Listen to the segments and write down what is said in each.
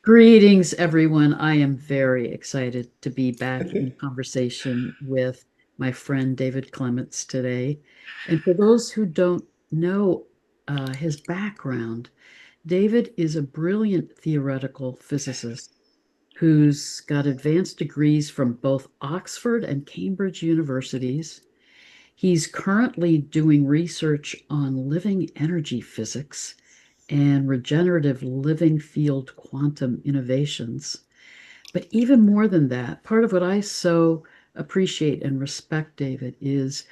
Greetings, everyone. I am very excited to be back in conversation with my friend David Clements today. And for those who don't know his background, David is a brilliant theoretical physicist who's got advanced degrees from both Oxford and Cambridge universities. He's currently doing research on living energy physics and regenerative living field quantum innovations. But even more than that, part of what I so appreciate and respect, David, is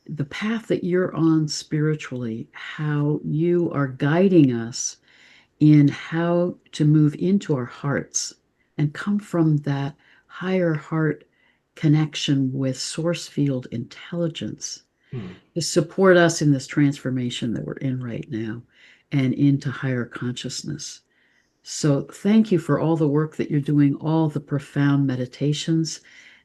the path that you're on spiritually, how you are guiding us in how to move into our hearts and come from that higher heart connection with source field intelligence Hmm. to support us in this transformation that we're in right now and into higher consciousness. So, thank you for all the work that you're doing, all the profound meditations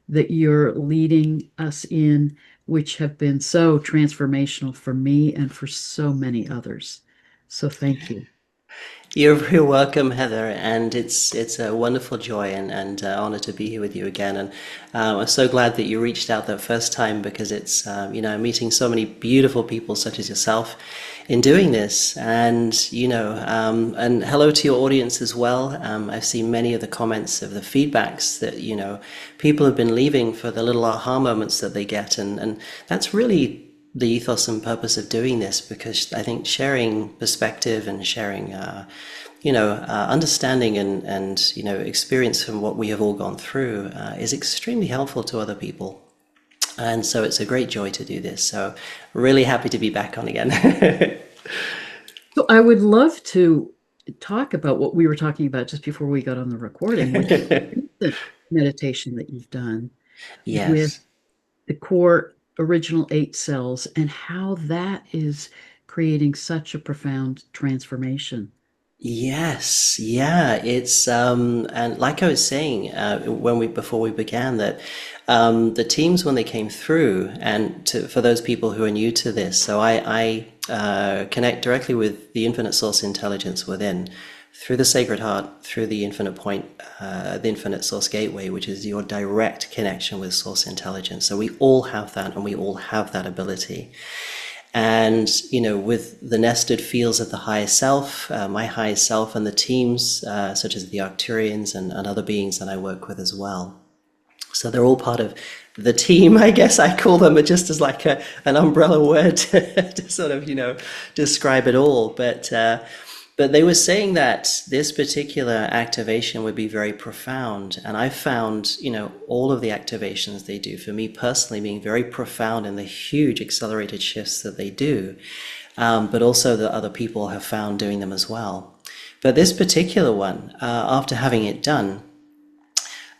that you're leading us in, which have been so transformational for me and for so many others. So, thank you. You're very welcome, Heather, and it's a wonderful joy and honor to be here with you again. And I'm so glad that you reached out that first time because it's meeting so many beautiful people such as yourself in doing this. And hello to your audience as well. I've seen many of the comments of the feedbacks that people have been leaving for the little aha moments that they get, and that's really the ethos and purpose of doing this, because I think sharing perspective and sharing understanding and experience from what we have all gone through is extremely helpful to other people. And so it's a great joy to do this. So really happy to be back on again. So, I would love to talk about what we were talking about just before we got on the recording, which is the meditation that you've done with Yes. the core original eight cells and how that is creating such a profound transformation. Yes, yeah, it's and like I was saying when we before we began that the teams when they came through, and for those people who are new to this, so I connect directly with the infinite source intelligence within through the Sacred Heart, through the infinite point, the infinite source gateway, which is your direct connection with source intelligence. So we all have that, and we all have that ability. And with the nested fields of the higher self, my higher self, and the teams such as the Arcturians and other beings that I work with as well, so they're all part of the team. I guess I call them just as like an umbrella word to sort of describe it all. But they were saying that this particular activation would be very profound. And I found, all of the activations they do, for me personally, being very profound in the huge accelerated shifts that they do, but also that other people have found doing them as well. But this particular one, after having it done,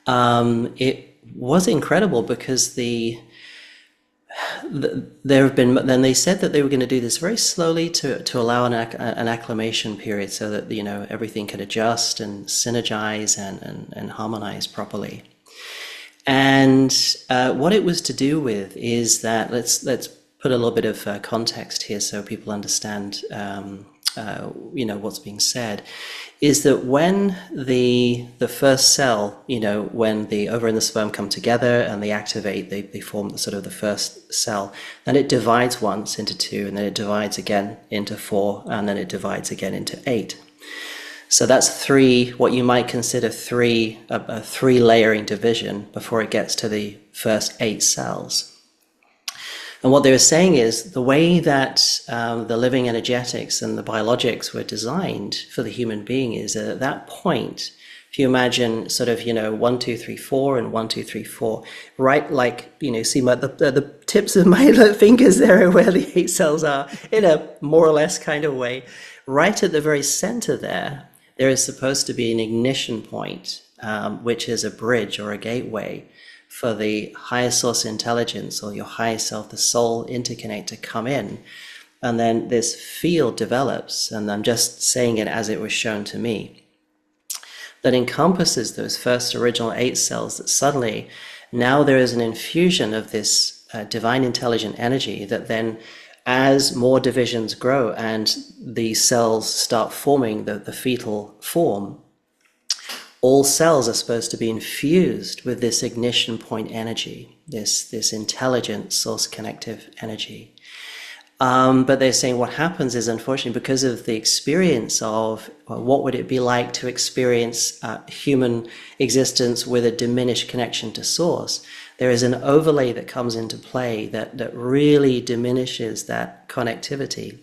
it was incredible because there have been, then they said that they were going to do this very slowly to allow an acclimation period so that everything could adjust and synergize and harmonize properly. And what it was to do with is that let's put a little bit of context here so people understand what's being said, is that when the first cell, when the ova and the sperm come together and they activate, they form the sort of the first cell, then it divides once into two, and then it divides again into four, and then it divides again into eight. So that's three, what you might consider a three layering division before it gets to the first eight cells. And what they were saying is the way that the living energetics and the biologics were designed for the human being is that at that point, if you imagine sort of, 1, 2, 3, 4 and 1, 2, 3, 4, right, like, see the tips of my fingers there where the eight cells are in a more or less kind of way. Right at the very center there is supposed to be an ignition point, which is a bridge or a gateway for the higher source intelligence or your higher self, the soul interconnect to come in. And then this field develops, and I'm just saying it as it was shown to me, that encompasses those first original eight cells, that suddenly now there is an infusion of this divine intelligent energy that then, as more divisions grow and the cells start forming the fetal form, all cells are supposed to be infused with this ignition point energy, this intelligent source connective energy. But they're saying what happens is, unfortunately, because of the experience of what would it be like to experience human existence with a diminished connection to source, there is an overlay that comes into play that really diminishes that connectivity.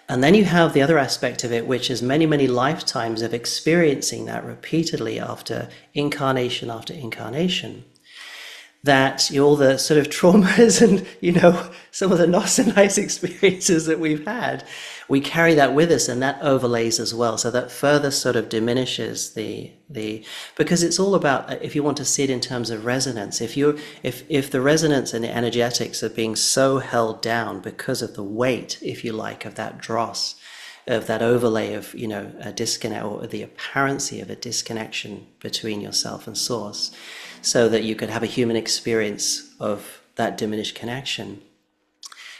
And then you have the other aspect of it, which is many, many lifetimes of experiencing that repeatedly after incarnation, that all the sort of traumas and, some of the not so nice experiences that we've had, we carry that with us, and that overlays as well. So that further sort of diminishes because it's all about, if you want to see it in terms of resonance, if the resonance and the energetics are being so held down because of the weight, if you like, of that dross, of that overlay of, a disconnect, or the apparency of a disconnection between yourself and source, so that you could have a human experience of that diminished connection,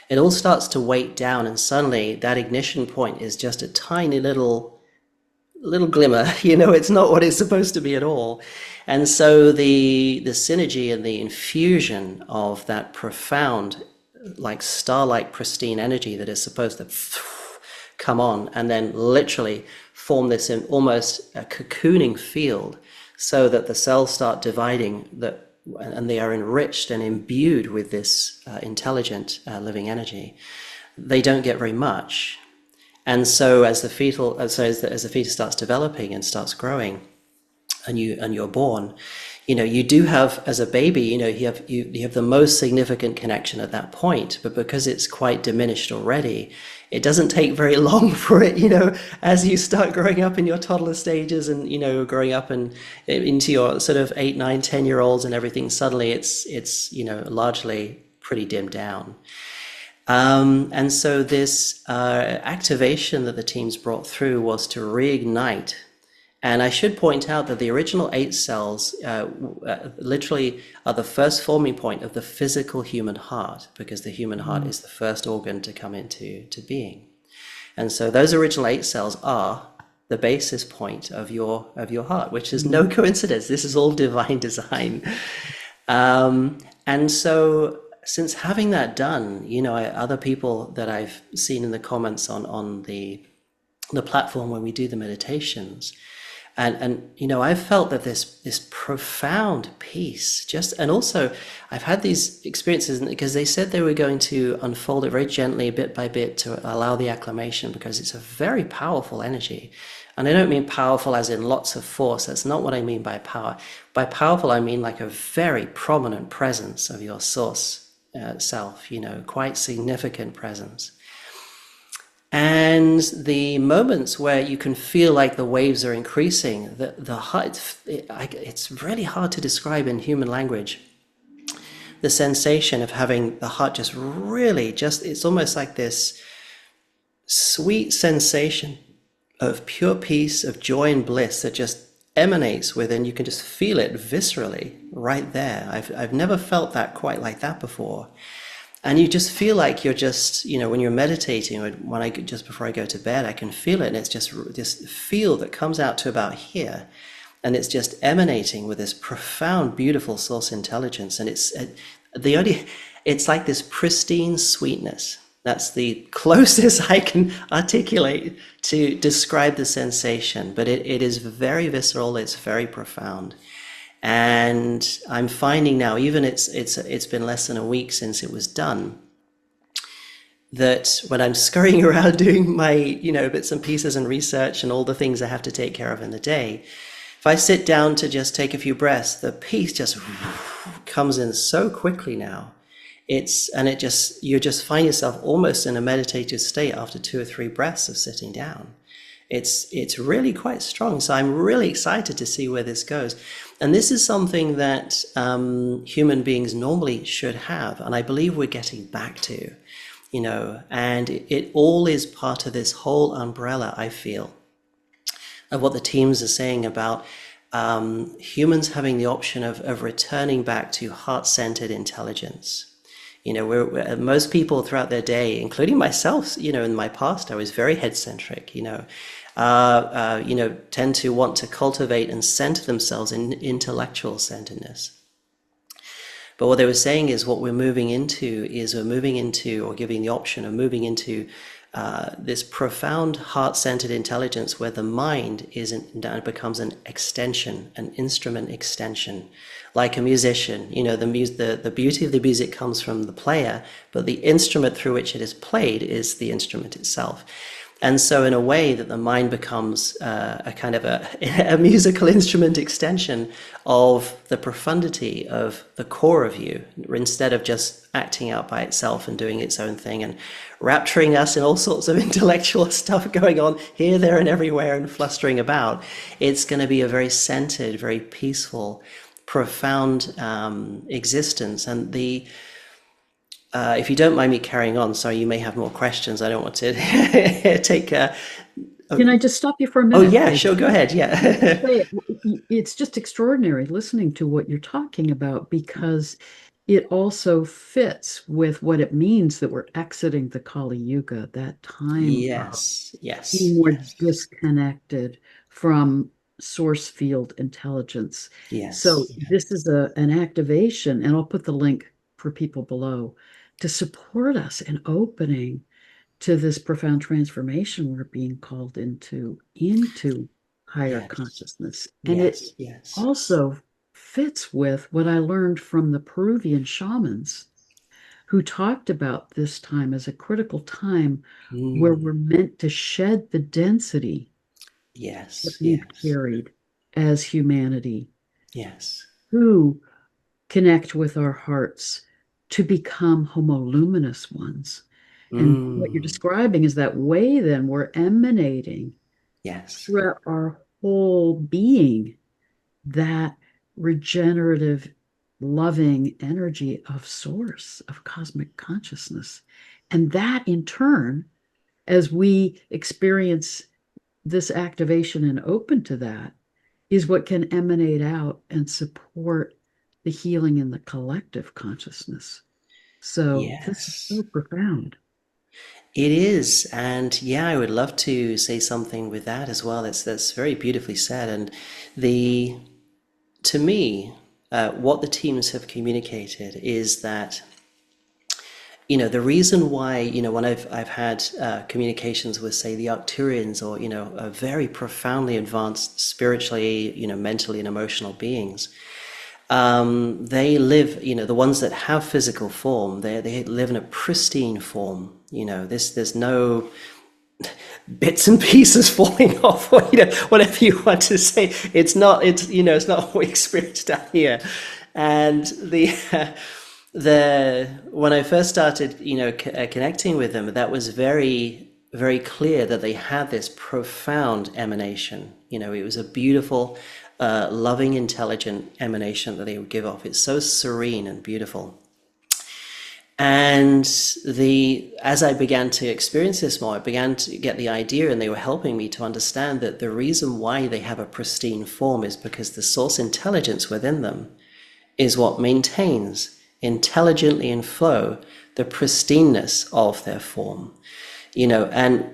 it all starts to weight down, and suddenly that ignition point is just a tiny little glimmer. It's not what it's supposed to be at all. And so the synergy and the infusion of that profound, like starlight pristine energy that is supposed to come on and then literally form this in almost a cocooning field, so that the cells start dividing, and they are enriched and imbued with this intelligent living energy. They don't get very much. And so as the fetus starts developing and starts growing, and you're born, you do have, as a baby, you have the most significant connection at that point. But because it's quite diminished already, it doesn't take very long for it, as you start growing up in your toddler stages, and growing up and into your sort of 8, 9, 10-year-olds and everything. Suddenly it's largely pretty dimmed down. And so this activation that the teams brought through was to reignite. And I should point out that the original 8 cells literally are the first forming point of the physical human heart, because the human heart is the first organ to come into being. And so those original 8 cells are the basis point of your heart, which is no coincidence. This is all divine design. And so since having that done, other people that I've seen in the comments on the platform where we do the meditations, and I've felt that this profound peace, and also I've had these experiences because they said they were going to unfold it very gently, bit by bit, to allow the acclimation, because it's a very powerful energy. And I don't mean powerful as in lots of force. That's not what I mean by power. By powerful, I mean like a very prominent presence of your source self, quite significant presence. And the moments where you can feel like the waves are increasing, the heart, it's really hard to describe in human language. The sensation of having the heart it's almost like this sweet sensation of pure peace, of joy and bliss that just emanates within. You can just feel it viscerally right there. I've never felt that quite like that before. And you just feel like you're just, when you're meditating, or just before I go to bed, I can feel it, and it's just this feel that comes out to about here, and it's just emanating with this profound, beautiful source intelligence, and it's like this pristine sweetness. That's the closest I can articulate to describe the sensation, but it is very visceral. It's very profound. And I'm finding now, even it's been less than a week since it was done, that when I'm scurrying around doing my, bits and pieces and research and all the things I have to take care of in the day, if I sit down to just take a few breaths, the peace just comes in so quickly now. You just find yourself almost in a meditative state after 2 or 3 breaths of sitting down. It's really quite strong. So I'm really excited to see where this goes. And this is something that human beings normally should have. And I believe we're getting back to, and it all is part of this whole umbrella, I feel, of what the teams are saying about humans having the option of returning back to heart-centered intelligence. Most people throughout their day, including myself, in my past, I was very head-centric, tend to want to cultivate and center themselves in intellectual centeredness. But what they were saying is what we're moving into, or giving the option of moving into this profound heart-centered intelligence where the mind becomes an extension, an instrument extension, like a musician. The beauty of the music comes from the player, but the instrument through which it is played is the instrument itself. And so in a way that the mind becomes a kind of a musical instrument extension of the profundity of the core of you, instead of just acting out by itself and doing its own thing and rapturing us in all sorts of intellectual stuff going on here, there, and everywhere and flustering about. It's going to be a very centered, very peaceful, profound existence. And if you don't mind me carrying on, sorry, you may have more questions. I don't want to take. Can I just stop you for a Oh minute, yeah, Dave? sure. Go ahead. Yeah. It's just extraordinary listening to what you're talking about, because it also fits with what it means that we're exiting the Kali Yuga, that time of Yes. being Yes. more Yes. disconnected from source field intelligence. So Yes. this is an activation, and I'll put the link for people below to support us in opening to this profound transformation we're being called into higher Yes. consciousness. And it Yes. Yes. also fits with what I learned from the Peruvian shamans who talked about this time as a critical time where Mm. we're meant to shed the density that Yes. we've Yes. carried as humanity, Yes. to connect with our hearts, to become homoluminous ones. And what you're Mm. describing is that way, then we're emanating Yes. throughout our whole being that regenerative, loving energy of source, of cosmic consciousness. And that in turn, as we experience this activation and open to that, is what can emanate out and support the healing in the collective consciousness. So this is so Yes. profound. It is, and yeah, I would love to say something with that as well. That's very beautifully said. And the to me, what the teams have communicated is that the reason why when I've had communications with, say, the Arcturians, or very profoundly advanced spiritually, mentally and emotional beings. They live, the ones that have physical form, they live in a pristine form. There's no bits and pieces falling off, or whatever you want to say. It's not what we experience down here. And the when I first started, connecting with them, that was very, very clear that they had this profound emanation. It was a beautiful, loving, intelligent emanation that they would give off. It's so serene and beautiful. And as I began to experience this more, I began to get the idea, and they were helping me to understand that the reason why they have a pristine form is because the source intelligence within them is what maintains intelligently in flow the pristineness of their form. And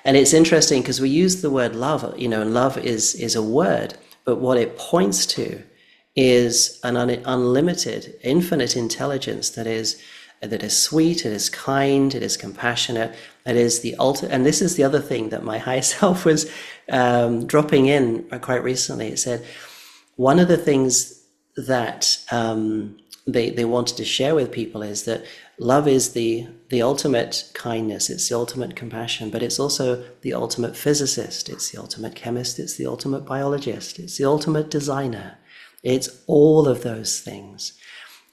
it's interesting because we use the word love, and love is a word, but what it points to is an unlimited, infinite intelligence that is sweet, it is kind, it is compassionate, it is the ultimate. And this is the other thing that my higher self was dropping in quite recently. It said one of the things that they wanted to share with people is that love is the ultimate kindness, it's the ultimate compassion, but it's also the ultimate physicist, it's the ultimate chemist, it's the ultimate biologist, it's the ultimate designer. It's all of those things.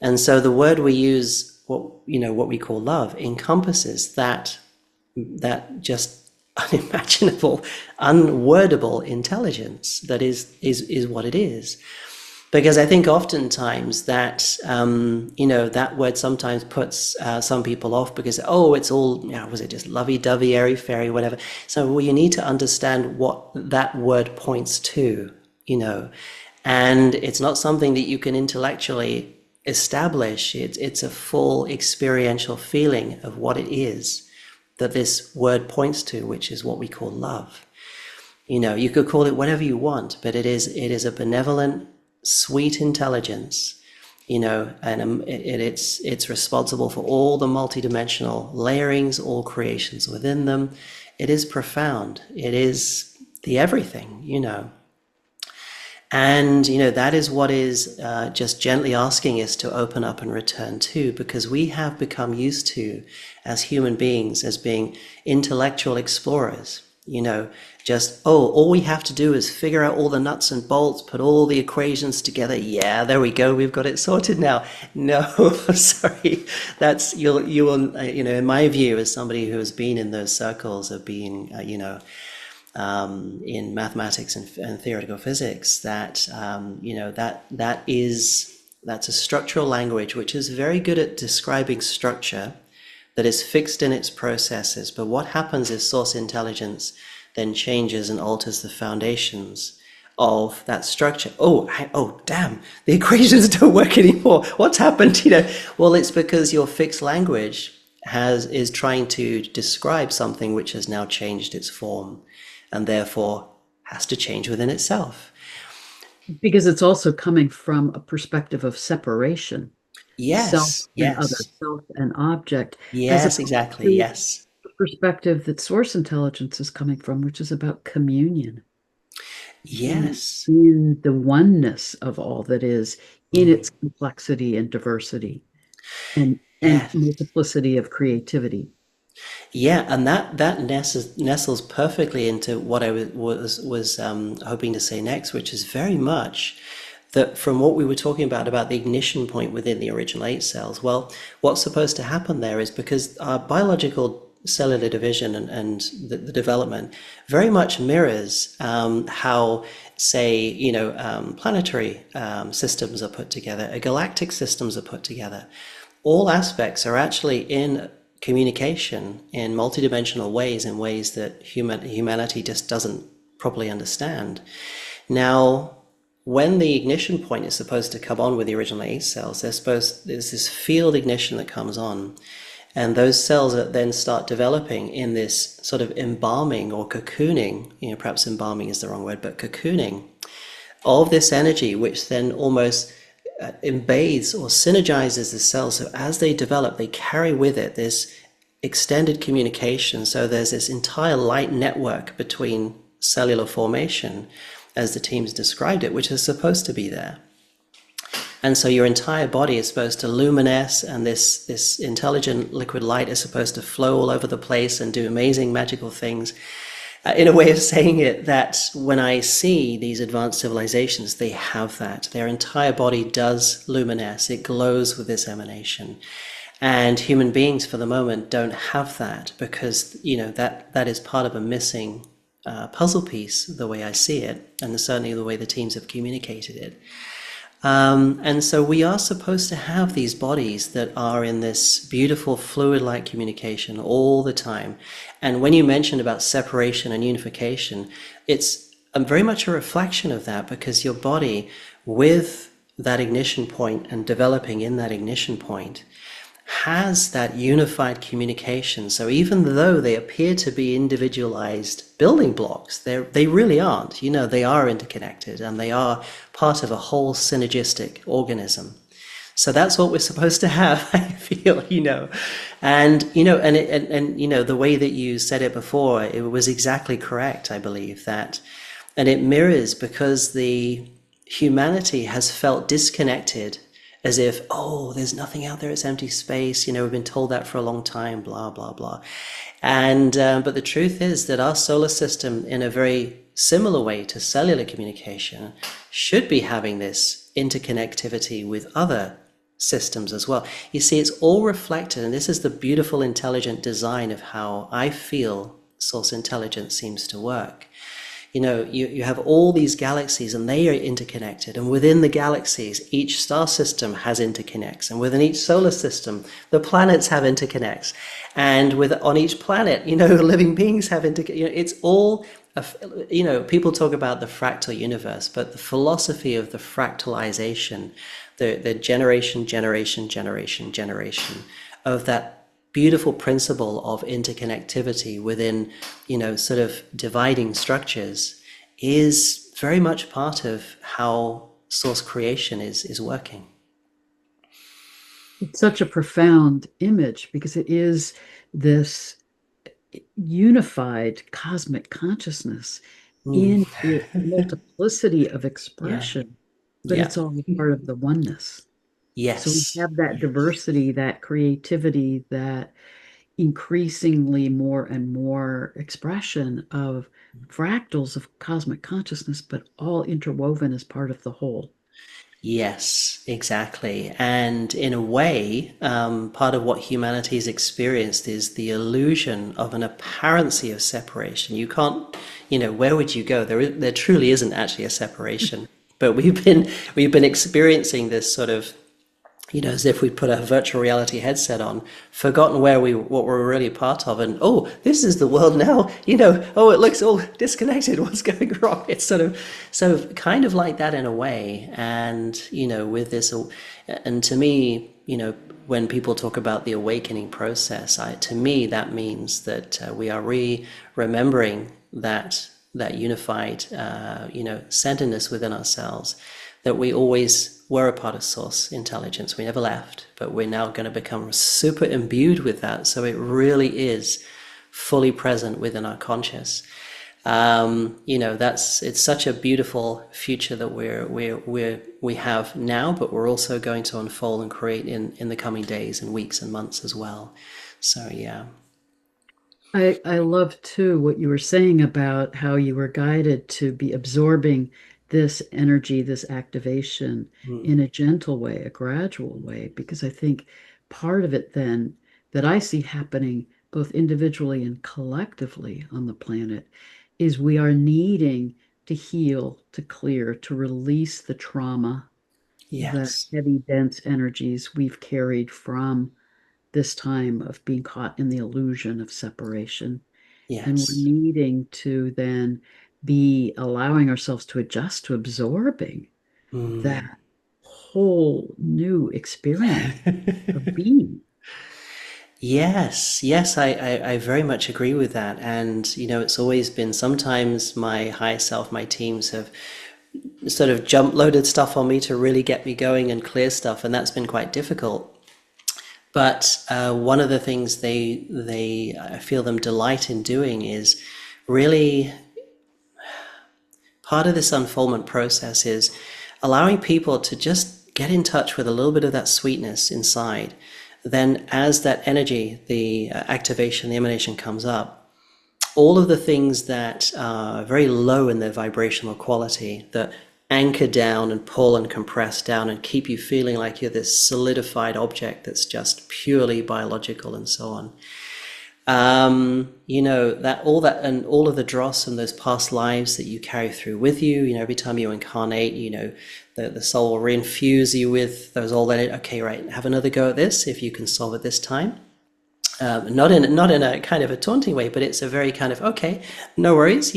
And so the word we use, what we call love, encompasses that just unimaginable, unwordable intelligence that is what it is. Because I think oftentimes that that word sometimes puts some people off, because it's all, was it just lovey-dovey, airy-fairy, whatever. So you need to understand what that word points to, and it's not something that you can intellectually establish. It's a full experiential feeling of what it is. that this word points to, which is what we call love. You could call it whatever you want, but it is a benevolent, sweet intelligence, and it's responsible for all the multidimensional layerings, all creations within them. It is profound. It is the everything. And, that is what is just gently asking us to open up and return to, because we have become used to, as human beings, as being intellectual explorers, all we have to do is figure out all the nuts and bolts, put all the equations together. Yeah, there we go. We've got it sorted now. No, sorry. You will, in my view, as somebody who has been in those circles of being, in mathematics and theoretical physics, that's a structural language which is very good at describing structure that is fixed in its processes. But what happens is source intelligence then changes and alters the foundations of that structure. Oh, damn! The equations don't work anymore. What's happened? Well, it's because your fixed language is trying to describe something which has now changed its form, and therefore has to change within itself. Because it's also coming from a perspective of separation, self Yes, and other, yes, self and object, as yes, opposed exactly, to yes. the perspective that source intelligence is coming from, which is about communion, being Yes, in the oneness of all that is, in its complexity and diversity and yes. multiplicity of creativity. Yeah, and that nestles perfectly into what I was hoping to say next, which is very much that from what we were talking about the ignition point within the original eight cells. Well, what's supposed to happen there is, because our biological cellular division and the development very much mirrors how, say, planetary systems are put together, galactic systems are put together. All aspects are actually in communication in multidimensional ways, in ways that humanity just doesn't properly understand. Now, when the ignition point is supposed to come on with the original eight cells, there's this field ignition that comes on, and those cells that then start developing in this sort of embalming or cocooning, perhaps embalming is the wrong word, but cocooning of this energy, which then almost embathes or synergizes the cells. So as they develop, they carry with it this extended communication. So there's this entire light network between cellular formation, as the teams described it, which is supposed to be there. And so your entire body is supposed to luminesce, and this intelligent liquid light is supposed to flow all over the place and do amazing magical things. In a way of saying it, that when I see these advanced civilizations, they have that. Their entire body does luminesce. It glows with this emanation. And human beings, for the moment, don't have that, because, that is part of a missing puzzle piece, the way I see it, and certainly the way the teams have communicated it. And so we are supposed to have these bodies that are in this beautiful fluid-like communication all the time. And when you mentioned about separation and unification, it's very much a reflection of that, because your body, with that ignition point and developing in that ignition point, has that unified communication. So even though they appear to be individualized building blocks, they really aren't. They are interconnected, and they are part of a whole synergistic organism. So that's what we're supposed to have, I feel, and the way that you said it before, it was exactly correct, I believe, that, and it mirrors, because the humanity has felt disconnected, as if, there's nothing out there, it's empty space, we've been told that for a long time, blah, blah, blah. And, but the truth is that our solar system, in a very similar way to cellular communication, should be having this interconnectivity with other systems as well. You see, it's all reflected, and this is the beautiful, intelligent design of how I feel source intelligence seems to work. You have all these galaxies, and they are interconnected, and within the galaxies, each star system has interconnects, and within each solar system, the planets have interconnects, and on each planet, living beings have interconnects. It's all, people talk about the fractal universe, but the philosophy of the fractalization, the generation of that beautiful principle of interconnectivity within, sort of dividing structures is very much part of how source creation is working. It's such a profound image because it is this unified cosmic consciousness Mm. in its multiplicity of Yeah. expression, but Yeah. it's all part of the oneness. So we Yes. have that diversity, that creativity, that increasingly more and more expression of fractals of cosmic consciousness, but all interwoven as part of the whole. Yes, exactly. And in a way, part of what humanity's experienced is the illusion of an apparency of separation. You can't, where would you go? There truly isn't actually a separation. But we've been experiencing this sort of, as if we put a virtual reality headset on, forgotten what we're really part of, and oh, this is the world now. Oh, it looks all disconnected. What's going wrong? It's so kind of like that in a way, and with this, and to me, when people talk about the awakening process, to me that means that we are remembering that unified, centeredness within ourselves, that we always were a part of source intelligence. We never left, but we're now going to become super imbued with that. So it really is fully present within our conscious. It's such a beautiful future that we have now, but we're also going to unfold and create in the coming days and weeks and months as well. So yeah. I love too what you were saying about how you were guided to be absorbing this energy, this activation Mm. in a gentle way, a gradual way, because I think part of it then that I see happening both individually and collectively on the planet is we are needing to heal, to clear, to release the trauma, the Yes. heavy, dense energies we've carried from this time of being caught in the illusion of separation. And we're Yes. needing to then be allowing ourselves to adjust to absorbing that Mm. whole new experience of being. Yes, yes, I very much agree with that. And, it's always been sometimes my higher self, my teams have sort of jump loaded stuff on me to really get me going and clear stuff. And that's been quite difficult. But one of the things I feel them delight in doing is really part of this unfoldment process is allowing people to just get in touch with a little bit of that sweetness inside. Then, as that energy, the activation, the emanation comes up, all of the things that are very low in their vibrational quality, that anchor down and pull and compress down and keep you feeling like you're this solidified object that's just purely biological and so on. That and all of the dross and those past lives that you carry through with you, every time you incarnate, the soul will reinfuse you with those all that, okay, right, have another go at this if you can solve it this time. Not in a kind of a taunting way, but it's a very kind of, okay, no worries,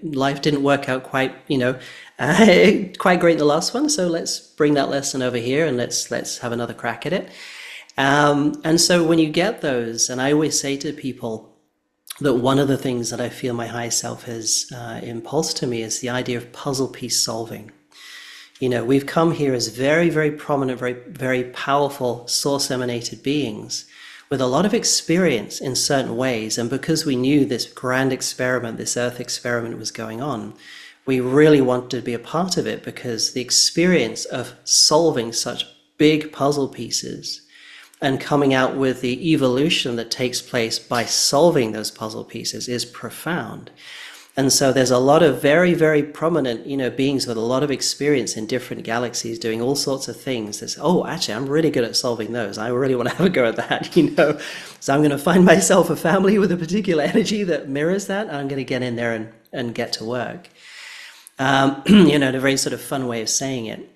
life didn't work out quite, quite great the last one, so let's bring that lesson over here and let's have another crack at it. And so when you get those, and I always say to people that one of the things that I feel my higher self has impulsed to me is the idea of puzzle piece solving. We've come here as very, very prominent, very, very powerful source emanated beings with a lot of experience in certain ways. And because we knew this grand experiment, this Earth experiment was going on, we really wanted to be a part of it because the experience of solving such big puzzle pieces and coming out with the evolution that takes place by solving those puzzle pieces is profound. And so there's a lot of very, very prominent, beings with a lot of experience in different galaxies doing all sorts of things. That's, oh, actually, I'm really good at solving those. I really want to have a go at that, So I'm going to find myself a family with a particular energy that mirrors that. And I'm going to get in there and get to work. In a very sort of fun way of saying it.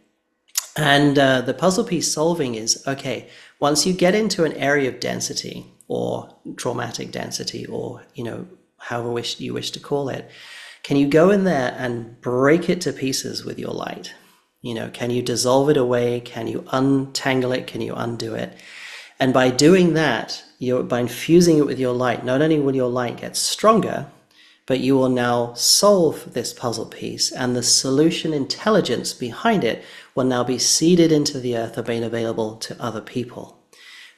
And the puzzle piece solving is, okay, once you get into an area of density or traumatic density or, however you wish to call it, can you go in there and break it to pieces with your light? Can you dissolve it away? Can you untangle it? Can you undo it? And by doing that, by infusing it with your light, not only will your light get stronger, but you will now solve this puzzle piece, and the solution intelligence behind it will now be seeded into the earth or being available to other people.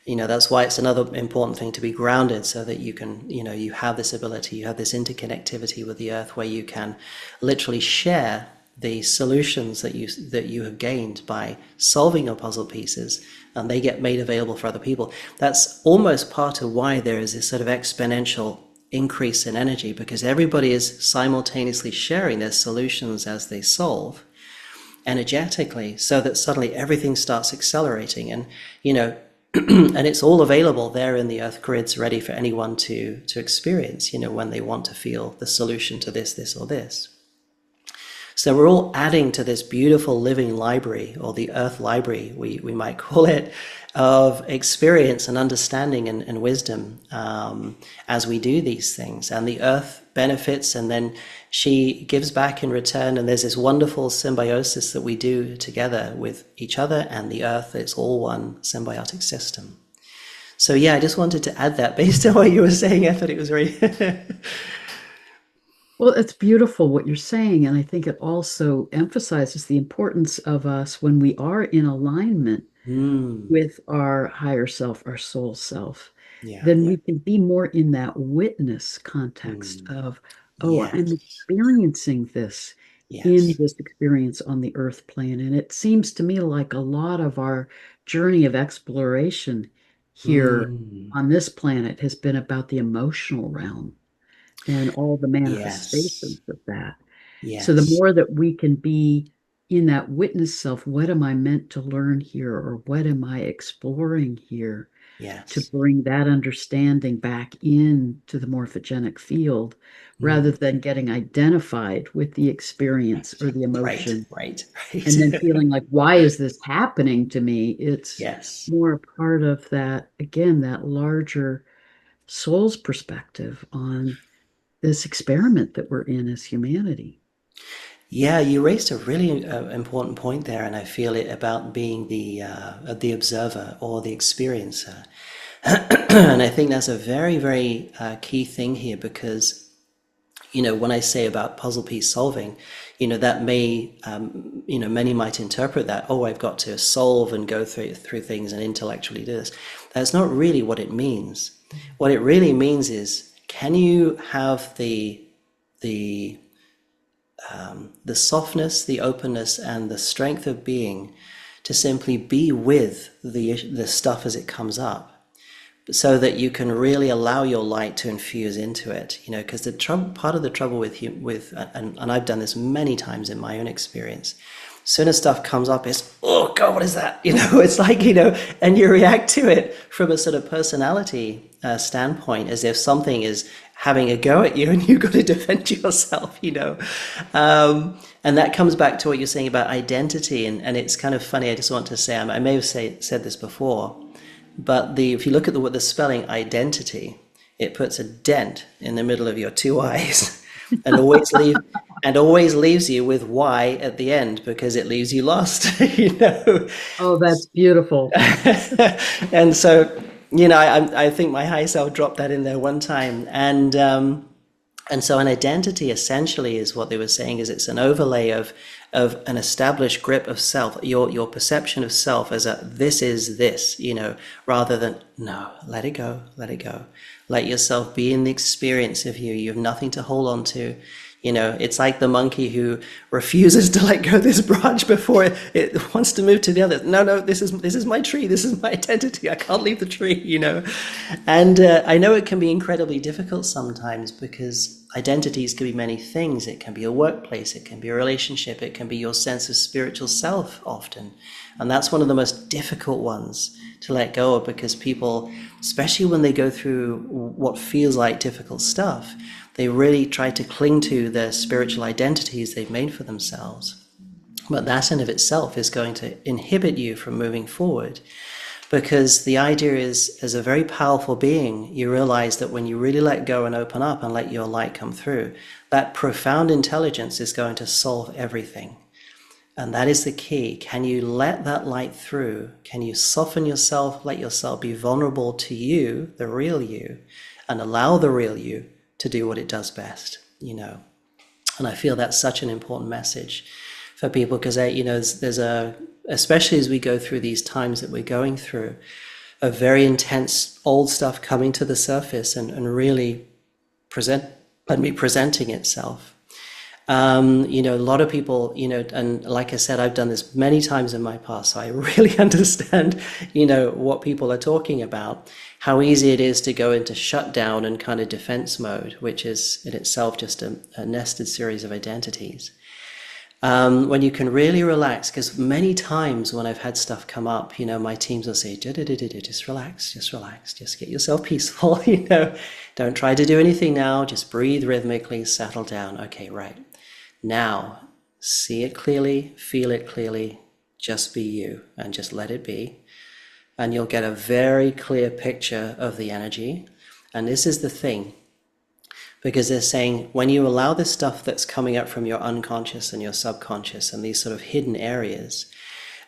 That's why it's another important thing to be grounded, so that you can, you have this ability, you have this interconnectivity with the earth, where you can literally share the solutions that you have gained by solving your puzzle pieces, and they get made available for other people. That's almost part of why there is this sort of exponential increase in energy, because everybody is simultaneously sharing their solutions as they solve energetically, so that suddenly everything starts accelerating. And and it's all available there in the earth grids, ready for anyone to experience, when they want to feel the solution to this or this. So we're all adding to this beautiful living library, or the earth library, we might call it, of experience and understanding and wisdom, as we do these things. And the earth benefits, and then she gives back in return. And there's this wonderful symbiosis that we do together with each other and the earth. It's all one symbiotic system. So yeah, I just wanted to add that based on what you were saying, Effort. It was very... Well, it's beautiful what you're saying, and I think it also emphasizes the importance of us when we are in alignment Mm, with our higher self, our soul self, yeah. then we can be more in that witness context Mm, of, oh, I'm yes. experiencing this in Yes. this experience on the earth plane. And it seems to me like a lot of our journey of exploration here Mm, on this planet has been about the emotional realm and all the yes. manifestations of that. So the Yes. more that we can be in that witness self, what am I meant to learn here, or what am I exploring here, to Yes. bring that understanding back into the morphogenic field, rather Mm, than getting identified with the experience or the right. emotion Right. and then Right. feeling like, why is this happening to me? It's Yes. more a part of that, again, that larger soul's perspective on this experiment that we're in as humanity. Yeah, you raised a really important point there, and I feel it about being the observer or the experiencer. And I think that's a very, very key thing here, because when I say about puzzle piece solving, that may, many might interpret that, oh, I've got to solve and go through things and intellectually do this. That's not really what it means. What it really means is, can you have the the softness, the openness, and the strength of being to simply be with the stuff as it comes up, so that you can really allow your light to infuse into it. Because part of the trouble with and I've done this many times in my own experience. As soon as stuff comes up, it's, oh God, what is that? It's like, and you react to it from a sort of personality standpoint, as if something is having a go at you and you've got to defend yourself. And that comes back to what you're saying about identity. And it's kind of funny. I just want to say, I may have said this before, but if you look at the spelling identity, it puts a dent in the middle of your two eyes, and always leaves you with Y at the end, because it leaves you lost. Oh, that's beautiful. And so, I think my high self dropped that in there one time, and so an identity essentially is what they were saying, is it's an overlay of an established grip of self, your perception of self as a, this is this, rather than, no, let it go, let it go. Let yourself be in the experience of you. You have nothing to hold on to. It's like the monkey who refuses to let go of this branch before it wants to move to the other. No, this is my tree. This is my identity. I can't leave the tree. And I know it can be incredibly difficult sometimes, because identities can be many things. It can be a workplace. It can be a relationship. It can be your sense of spiritual self often. And that's one of the most difficult ones to let go of, because people, especially when they go through what feels like difficult stuff, they really try to cling to their spiritual identities they've made for themselves. But that in of itself is going to inhibit you from moving forward, because the idea is, as a very powerful being, you realize that when you really let go and open up and let your light come through, that profound intelligence is going to solve everything. And that is the key. Can you let that light through? Can you soften yourself, let yourself be vulnerable to you, the real you, and allow the real you to do what it does best, you know? And I feel that's such an important message for people because, you know, there's a, especially as we go through these times that we're going through, a very intense old stuff coming to the surface and really presenting itself. You know, a lot of people, you know, and like I said, I've done this many times in my past, so I really understand, you know, what people are talking about, how easy it is to go into shutdown and kind of defense mode, which is in itself just a nested series of identities. When you can really relax, because many times when I've had stuff come up, you know, my teams will say, just relax, just get yourself peaceful, you know, don't try to do anything now, just breathe rhythmically, settle down. Okay, right. Now, see it clearly, feel it clearly, just be you and just let it be. And you'll get a very clear picture of the energy. And this is the thing, because they're saying when you allow this stuff that's coming up from your unconscious and your subconscious and these sort of hidden areas,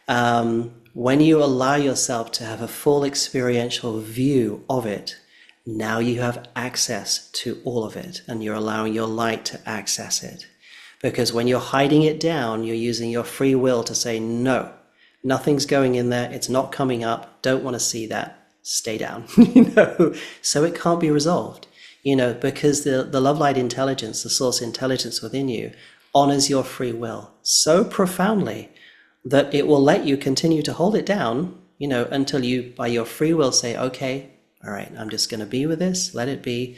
when you allow yourself to have a full experiential view of it, now you have access to all of it and you're allowing your light to access it. Because when you're hiding it down, you're using your free will to say, no, nothing's going in there, it's not coming up, don't want to see that, stay down, you know, so it can't be resolved. You know, because the love light intelligence, the source intelligence within you, honors your free will so profoundly that it will let you continue to hold it down, you know, until you, by your free will, say, okay, all right, I'm just going to be with this, let it be.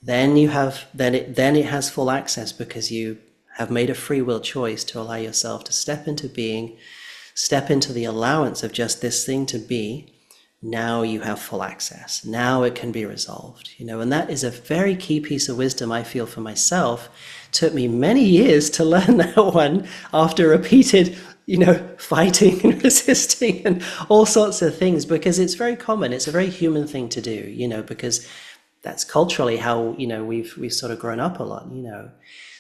Then you have, then it has full access because you have made a free will choice to allow yourself to step into being, step into the allowance of just this thing to be. Now you have full access. Now it can be resolved, you know, and that is a very key piece of wisdom I feel for myself. It took me many years to learn that one after repeated, you know, fighting and resisting and all sorts of things, because it's very common. It's a very human thing to do, you know, because that's culturally how, you know, we've sort of grown up a lot, you know.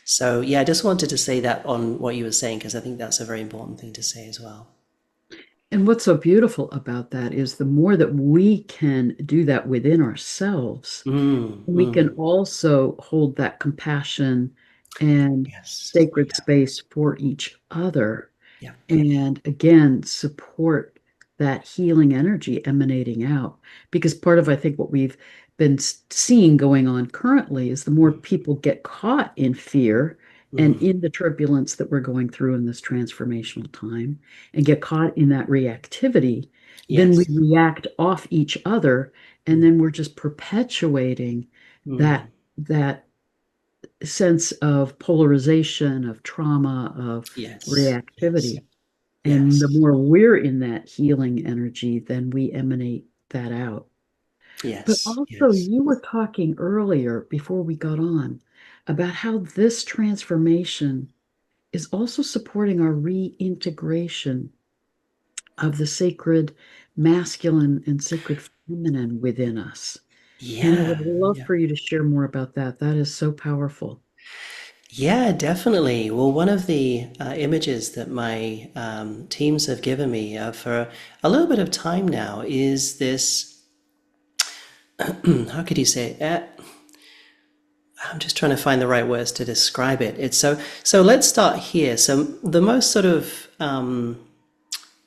So yeah, I just wanted to say that on what you were saying, because I think that's a very important thing to say as well. And what's so beautiful about that is the more that we can do that within ourselves, we can also hold that compassion and Yes. sacred Yeah. space for each other. Yeah. And again, support that healing energy emanating out. Because part of, I think, what we've been seeing going on currently is the more people get caught in fear and in the turbulence that we're going through in this transformational time and get caught in that reactivity, then we Yes. react off each other, and then we're just perpetuating that that sense of polarization, of trauma, of Yes. Yes. reactivity. And the Yes. more we're in that healing energy, then we emanate that out. But Yes. also, Yes. you were talking earlier before we got on about how this transformation is also supporting our reintegration of the sacred masculine and sacred feminine within us. And I Yeah. would love Yeah. for you to share more about that. That is so powerful. Yeah, definitely. Well, one of the images that my teams have given me for a little bit of time now is this, how could you say it? I'm just trying to find the right words to describe it. It's so let's start here. So the most sort of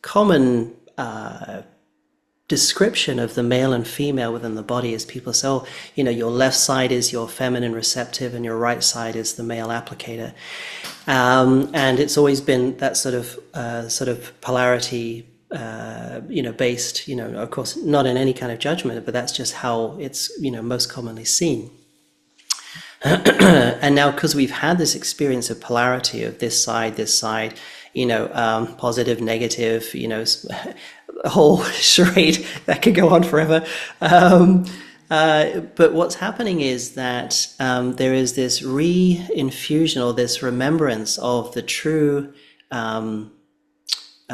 common description of the male and female within the body is people say, oh, you know, your left side is your feminine receptive and your right side is the male applicator. And it's always been that sort of polarity, you know, based, you know, of course, not in any kind of judgment, but that's just how it's, you know, most commonly seen. And now, because we've had this experience of polarity of this side, you know, positive, negative, you know, a whole charade that could go on forever. But what's happening is that there is this re-infusion or this remembrance of the true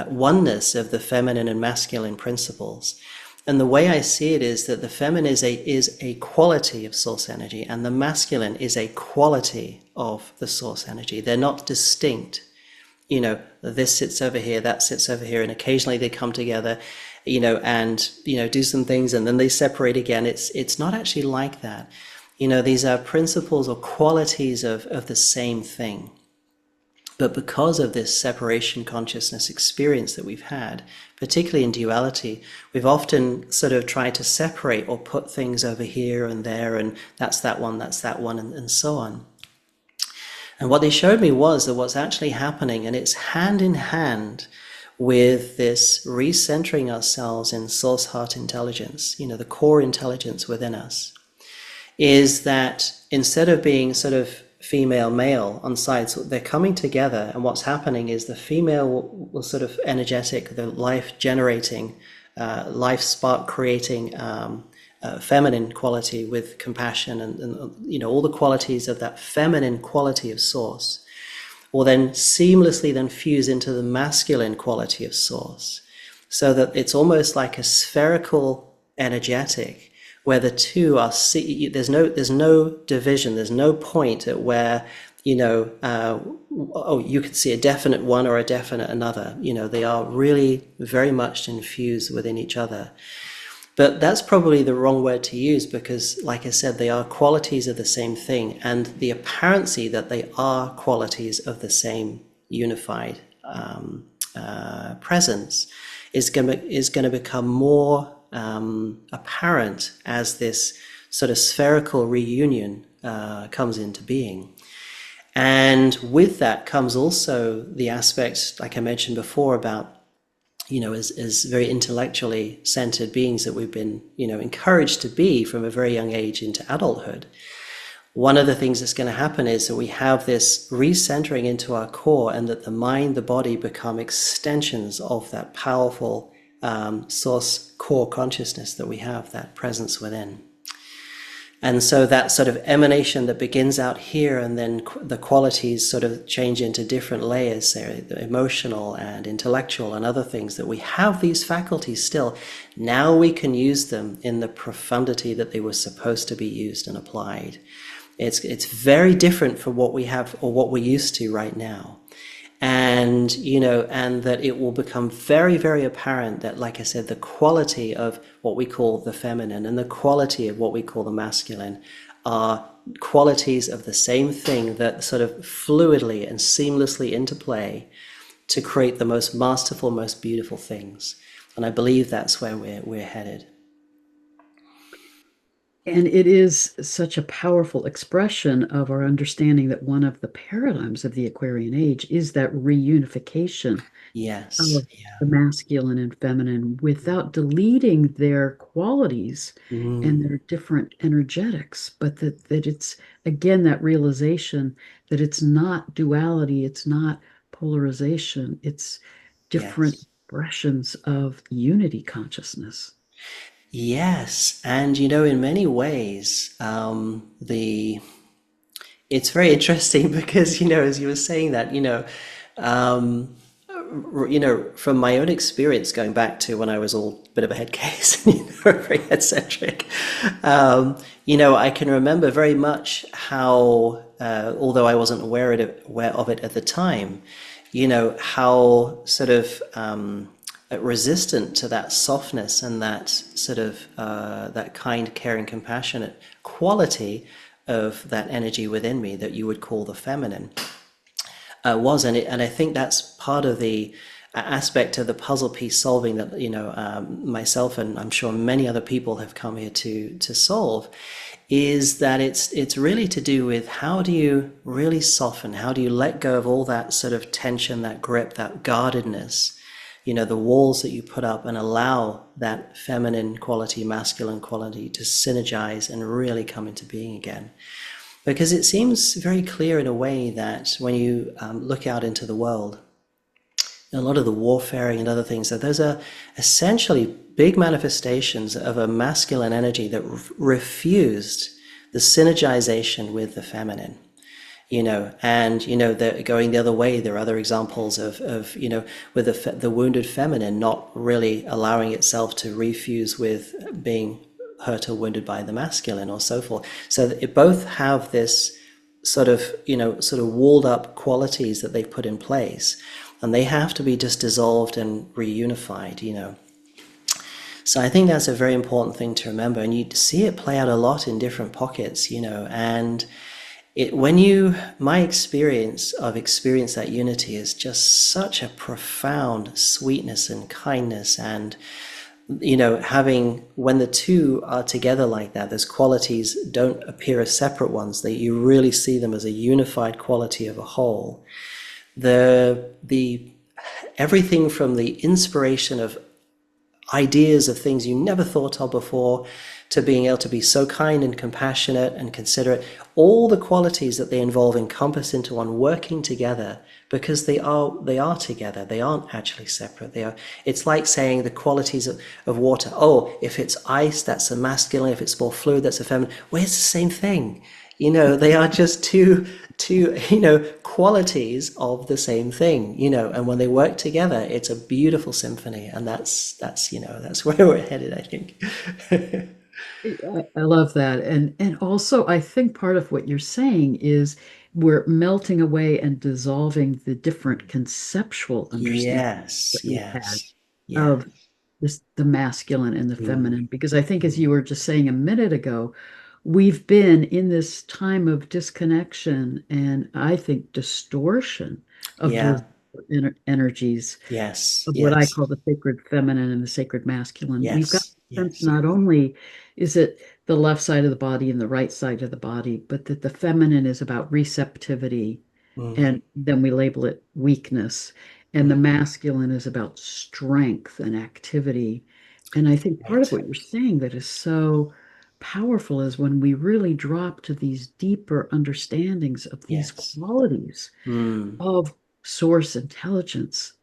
oneness of the feminine and masculine principles. And the way I see it is that the feminine is a quality of source energy, and the masculine is a quality of the source energy. They're not distinct. this sits over here, that sits over here, and occasionally they come together, and do some things, and then they separate again. It's not actually like that. These are principles or qualities of the same thing. But because of this separation consciousness experience that we've had, particularly in duality, we've often sort of tried to separate or put things over here and there, and that's that one, and so on. And what they showed me was that what's actually happening, and it's hand in hand with this recentering ourselves in source heart intelligence, the core intelligence within us, is that instead of being sort of female male on sides, they're coming together, and what's happening is the female will sort of energetic, the life generating, life spark creating feminine quality with compassion and all the qualities of that feminine quality of source will then seamlessly then fuse into the masculine quality of source, so that it's almost like a spherical energetic where the two are, there's no division, there's no point at where, you could see a definite one or a definite another. They are really very much infused within each other. But that's probably the wrong word to use, because, like I said, they are qualities of the same thing, and the apparency that they are qualities of the same unified presence is going to become more apparent as this sort of spherical reunion comes into being. And with that comes also the aspect, like I mentioned before, about as very intellectually centered beings that we've been encouraged to be from a very young age into adulthood. One of the things that's going to happen is that we have this recentering into our core, and that the mind, the body become extensions of that powerful source core consciousness that we have, that presence within. And so that sort of emanation that begins out here, and then the qualities sort of change into different layers, say the emotional and intellectual and other things, that we have these faculties still. Now we can use them in the profundity that they were supposed to be used and applied. It's very different from what we have or what we're used to right now. And and that it will become very, very apparent that, like I said, the quality of what we call the feminine and the quality of what we call the masculine are qualities of the same thing, that sort of fluidly and seamlessly interplay to create the most masterful, most beautiful things. And I believe that's where we're headed. And it is such a powerful expression of our understanding that one of the paradigms of the Aquarian age is that reunification Yes. of the masculine and feminine without deleting their qualities and Mm. their different energetics, but that it's, again, that realization that it's not duality, it's not polarization, it's different Yes. expressions of unity consciousness. Yes. And in many ways, the it's very interesting because, as you were saying that, um, from my own experience, going back to when I was all a bit of a head case, very eccentric, I can remember very much how, although I wasn't aware of it at the time, how sort of resistant to that softness and that sort of that kind, caring, compassionate quality of that energy within me that you would call the feminine was. And I think that's part of the aspect of the puzzle piece solving that myself and I'm sure many other people have come here to solve, is that it's really to do with how do you really soften, how do you let go of all that sort of tension, that grip, that guardedness, the walls that you put up, and allow that feminine quality, masculine quality to synergize and really come into being again. Because it seems very clear in a way that when you look out into the world, a lot of the warfaring and other things, that those are essentially big manifestations of a masculine energy that refused the synergization with the feminine. They're going the other way. There are other examples of with the wounded feminine not really allowing itself to refuse with being hurt or wounded by the masculine, or so forth. So it both have this sort of walled up qualities that they've put in place, and they have to be just dissolved and reunified. So I think that's a very important thing to remember, and you see it play out a lot in different pockets. And my experience that unity is just such a profound sweetness and kindness, and having, when the two are together like that, those qualities don't appear as separate ones, that you really see them as a unified quality of a whole. The everything from the inspiration of ideas of things you never thought of before, to being able to be so kind and compassionate and considerate, all the qualities that they involve encompass into one, working together, because they are together. They aren't actually separate. It's like saying the qualities of water. Oh, if it's ice, that's a masculine. If it's more fluid, that's a feminine. Well, it's the same thing. They are just two qualities of the same thing. And when they work together, it's a beautiful symphony. And that's where we're headed, I think. I love that. And also I think part of what you're saying is we're melting away and dissolving the different conceptual understandings Yes, that we've had yes, yeah. of the masculine and the Mm, feminine. Because I think, as mm. you were just saying a minute ago, we've been in this time of disconnection and I think distortion of those Yeah, energies, yes, of what I yes, call the sacred feminine and the sacred masculine. We've got yes, a sense yes. not only is it the left side of the body and the right side of the body, but that the feminine is about receptivity, Mm, and then we label it weakness, and the mm. masculine is about strength and activity. And I think part of Right. what you're saying that is so powerful is when we really drop to these deeper understandings of these Yes. qualities Mm, of source intelligence.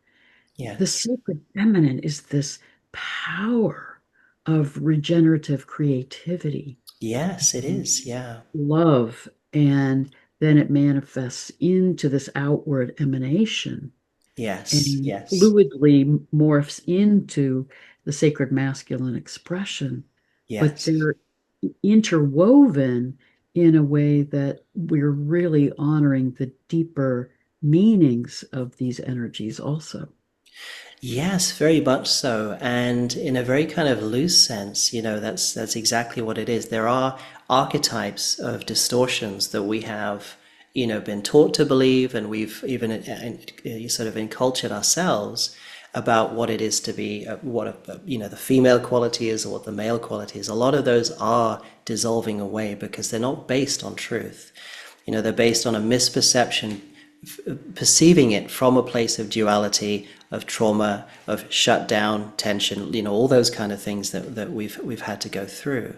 The yes. sacred feminine is this power of regenerative creativity, Yes, it is. Yeah. love, and then it manifests into this outward emanation Yes, and yes, fluidly morphs into the sacred masculine expression. But yes. they're interwoven in a way that we're really honoring the deeper meanings of these energies also. Yes, very much so. And in a very kind of loose sense, that's exactly what it is. There are archetypes of distortions that we have, been taught to believe, and we've even sort of encultured ourselves about what it is to be, the female quality is, or what the male quality is. A lot of those are dissolving away because they're not based on truth. They're based on a misperception, perceiving it from a place of duality, of trauma, of shutdown, tension, all those kind of things that we've had to go through.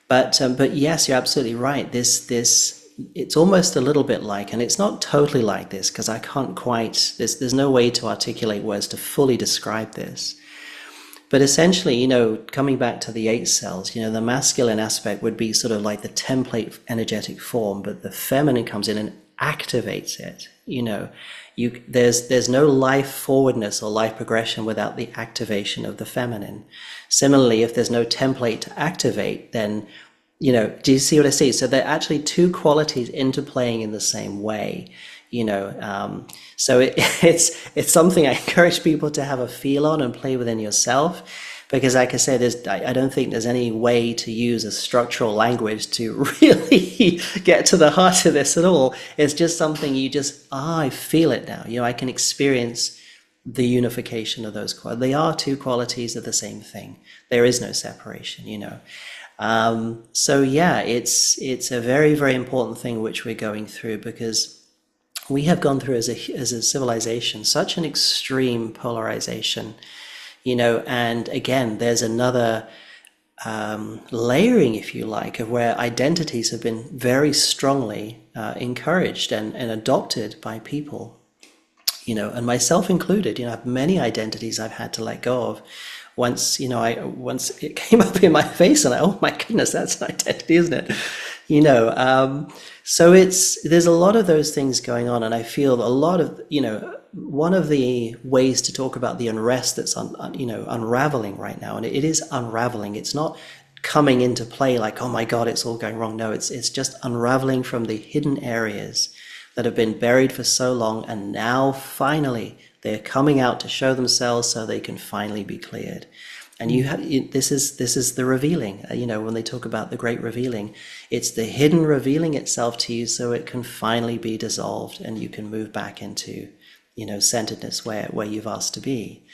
But yes, you're absolutely right. This it's almost a little bit like, and it's not totally like this because I can't quite. There's no way to articulate words to fully describe this. But essentially, coming back to the eight cells, the masculine aspect would be sort of like the template energetic form, but the feminine comes in and activates it. There's no life forwardness or life progression without the activation of the feminine. Similarly, if there's no template to activate, then do you see what I see? So they're actually two qualities interplaying in the same way. So it's something I encourage people to have a feel on and play within yourself, because like I said, I don't think there's any way to use a structural language to really get to the heart of this at all. It's just something I feel it now. I can experience the unification of those qualities. They are two qualities of the same thing. There is no separation. So yeah, it's a very, very important thing which we're going through, because we have gone through as a civilization such an extreme polarization, and again, there's another layering, if you like, of where identities have been very strongly encouraged and adopted by people, and myself included. I have many identities I've had to let go of. Once it came up in my face, and oh my goodness, that's an identity, isn't it? So there's a lot of those things going on, and I feel a lot of one of the ways to talk about the unrest that's unraveling right now, and it is unraveling. It's not coming into play like, oh my God, it's all going wrong. No, it's just unraveling from the hidden areas that have been buried for so long, and now finally they're coming out to show themselves so they can finally be cleared. And this is the revealing. When they talk about the great revealing, it's the hidden revealing itself to you so it can finally be dissolved and you can move back into, centeredness where you've asked to be.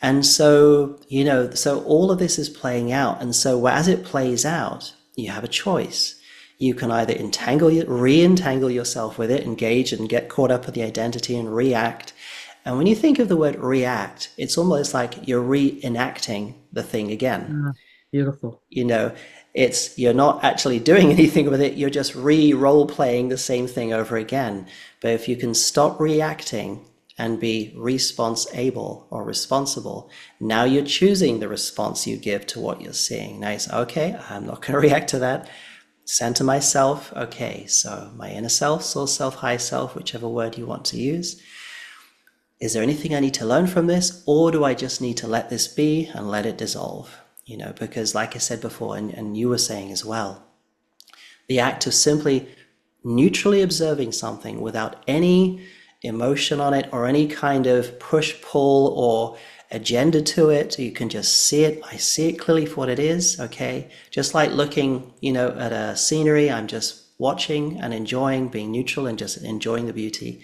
And so, so all of this is playing out. And so as it plays out, you have a choice. You can either re-entangle yourself with it, engage and get caught up in the identity and react. And when you think of the word react, it's almost like you're reenacting the thing again. Ah, beautiful. You're not actually doing anything with it. You're just role playing the same thing over again. But if you can stop reacting and be response-able or responsible, now you're choosing the response you give to what you're seeing. Now it's, okay, I'm not going to react to that. Center myself. Okay, so my inner self, source self, high self, whichever word you want to use. Is there anything I need to learn from this, or do I just need to let this be and let it dissolve? Because like I said before, and you were saying as well, the act of simply neutrally observing something without any emotion on it or any kind of push-pull or agenda to it, you can just see it. I see it clearly for what it is, okay? Just like looking, at a scenery, I'm just watching and enjoying, being neutral and just enjoying the beauty.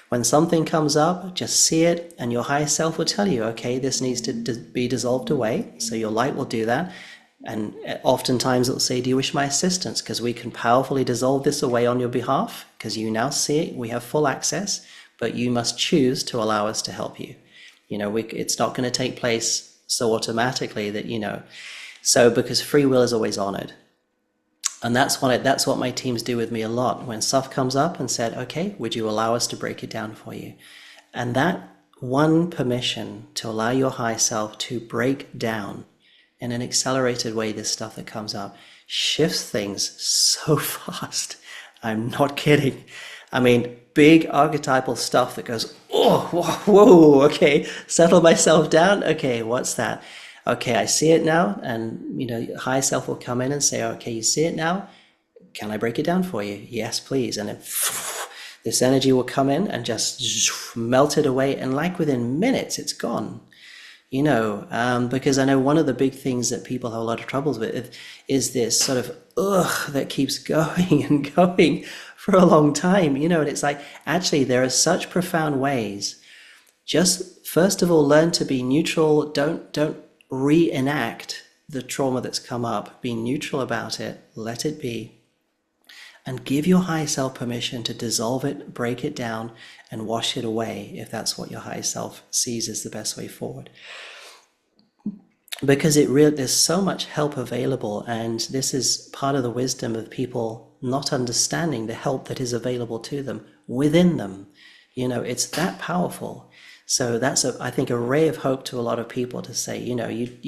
When something comes up, just see it, and your higher self will tell you, okay, this needs to be dissolved away. So your light will do that. And oftentimes it'll say, do you wish my assistance? Because we can powerfully dissolve this away on your behalf, because you now see it, we have full access, but you must choose to allow us to help you. It's not going to take place so automatically that, so because free will is always honored. And that's what my teams do with me a lot. When stuff comes up and said, okay, would you allow us to break it down for you? And that one permission to allow your high self to break down in an accelerated way this stuff that comes up shifts things so fast. I'm not kidding. I mean, big archetypal stuff that goes, oh, whoa, okay, settle myself down. Okay, what's that? Okay, I see it now. And, high self will come in and say, okay, you see it now? Can I break it down for you? Yes, please. And then this energy will come in and just melt it away. And like within minutes, it's gone. Because I know one of the big things that people have a lot of troubles with is this sort of that keeps going and going for a long time, and it's like, actually, there are such profound ways. Just first of all, learn to be neutral. Don't reenact the trauma that's come up. Be neutral about it. Let it be. And give your higher self permission to dissolve it, break it down, and wash it away if that's what your higher self sees as the best way forward. Because there's so much help available, and this is part of the wisdom of people not understanding the help that is available to them within them. It's that powerful. So that's, I think, a ray of hope to a lot of people to say, you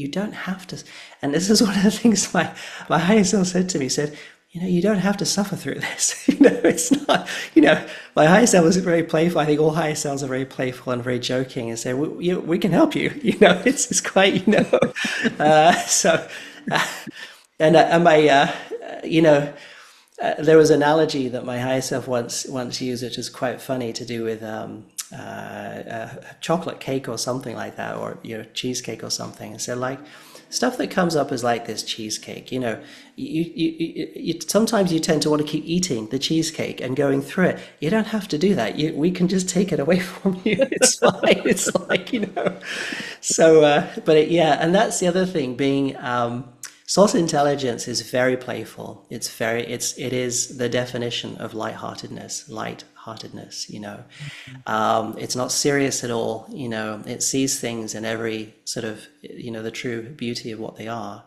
don't have to. And this is one of the things my higher self said to me, said, you don't have to suffer through this. It's not, my higher self was very playful. I think all higher selves are very playful and very joking and say, we can help you. It's quite, and my, there was an analogy that my higher self once used, which is quite funny, to do with chocolate cake or something like that, or cheesecake or something. And so like, stuff that comes up is like this cheesecake. You sometimes you tend to want to keep eating the cheesecake and going through it. You don't have to do that. We can just take it away from you. It's fine. It's like, So, and that's the other thing. Being source intelligence is very playful. It is the definition of lightheartedness. It's not serious at all. It sees things in every sort of, the true beauty of what they are.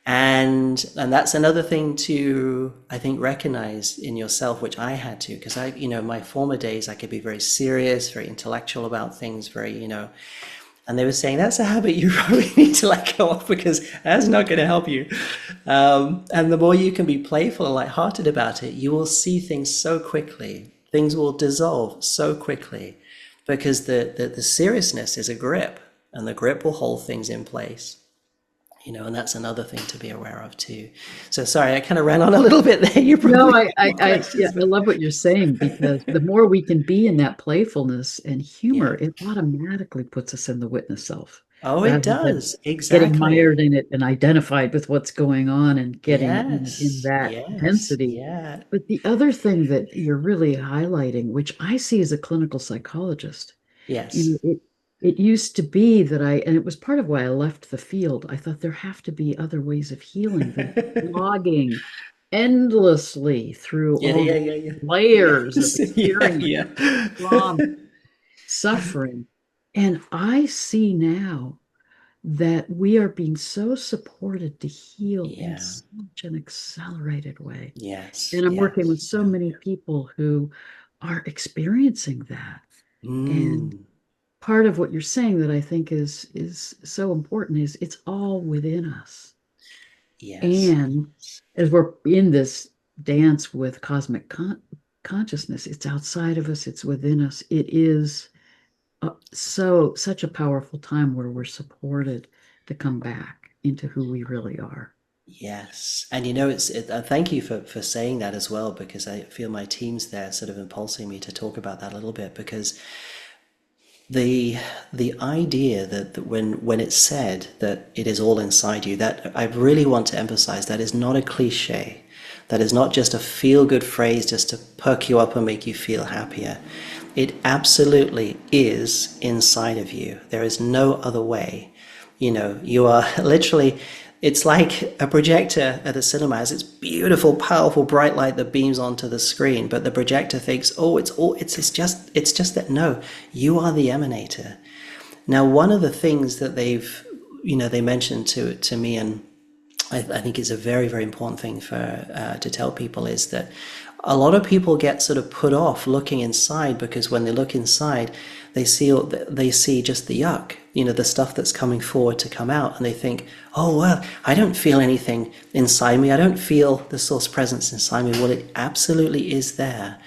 And that's another thing to, I think, recognize in yourself, which I had to, because my former days, I could be very serious, very intellectual about things, very, and they were saying, that's a habit you probably need to let go of, because that's not going to help you. And the more you can be playful and lighthearted about it, you will see things so quickly. Things will dissolve so quickly, because the seriousness is a grip, and the grip will hold things in place. And that's another thing to be aware of too. So sorry, I kind of ran on a little bit there. You No, probably have more yeah, questions, I but love what you're saying because the more we can be in that playfulness and yeah. humor, it automatically puts us in the witness self Oh, it rather than does. getting Exactly. mired in it and identified with what's going on and getting, in Yes. that Yes. density. Yeah. But the other thing that you're really highlighting, which I see as a clinical psychologist, Yes. it used to be that and it was part of why I left the field. I thought there have to be other ways of healing than logging endlessly through Yeah, all yeah, the yeah, yeah. layers of Yes. Yeah, experience, yeah. trauma, suffering. And I see now that we are being so supported to heal in Yeah. such an accelerated way. Yes. And I'm working with Yes. so Yeah. many people who are experiencing that. And Mm. part of what you're saying that I think is so important is it's all within us. Yes. And as we're in this dance with cosmic consciousness, it's outside of us, it's within us. It is such a powerful time where we're supported to come back into who we really are. Yes. And thank you for saying that as well, because I feel my team's there sort of impulsing me to talk about that a little bit, because the the idea that when it's said that it is all inside you, that I really want to emphasize, that is not a cliche. That is not just a feel-good phrase just to perk you up and make you feel happier. It absolutely is inside of you. There is no other way. You are literally, it's like a projector at the cinema has its beautiful, powerful, bright light that beams onto the screen, but the projector thinks, oh, it's just that. No, you are the emanator. Now, one of the things that they mentioned to me, and I think is a very, very important thing to tell people, is that a lot of people get sort of put off looking inside, because when they look inside, they see just the yuck, the stuff that's coming forward to come out, and they think, oh well, I don't feel anything inside me. I don't feel the source presence inside me. Well, it absolutely is there,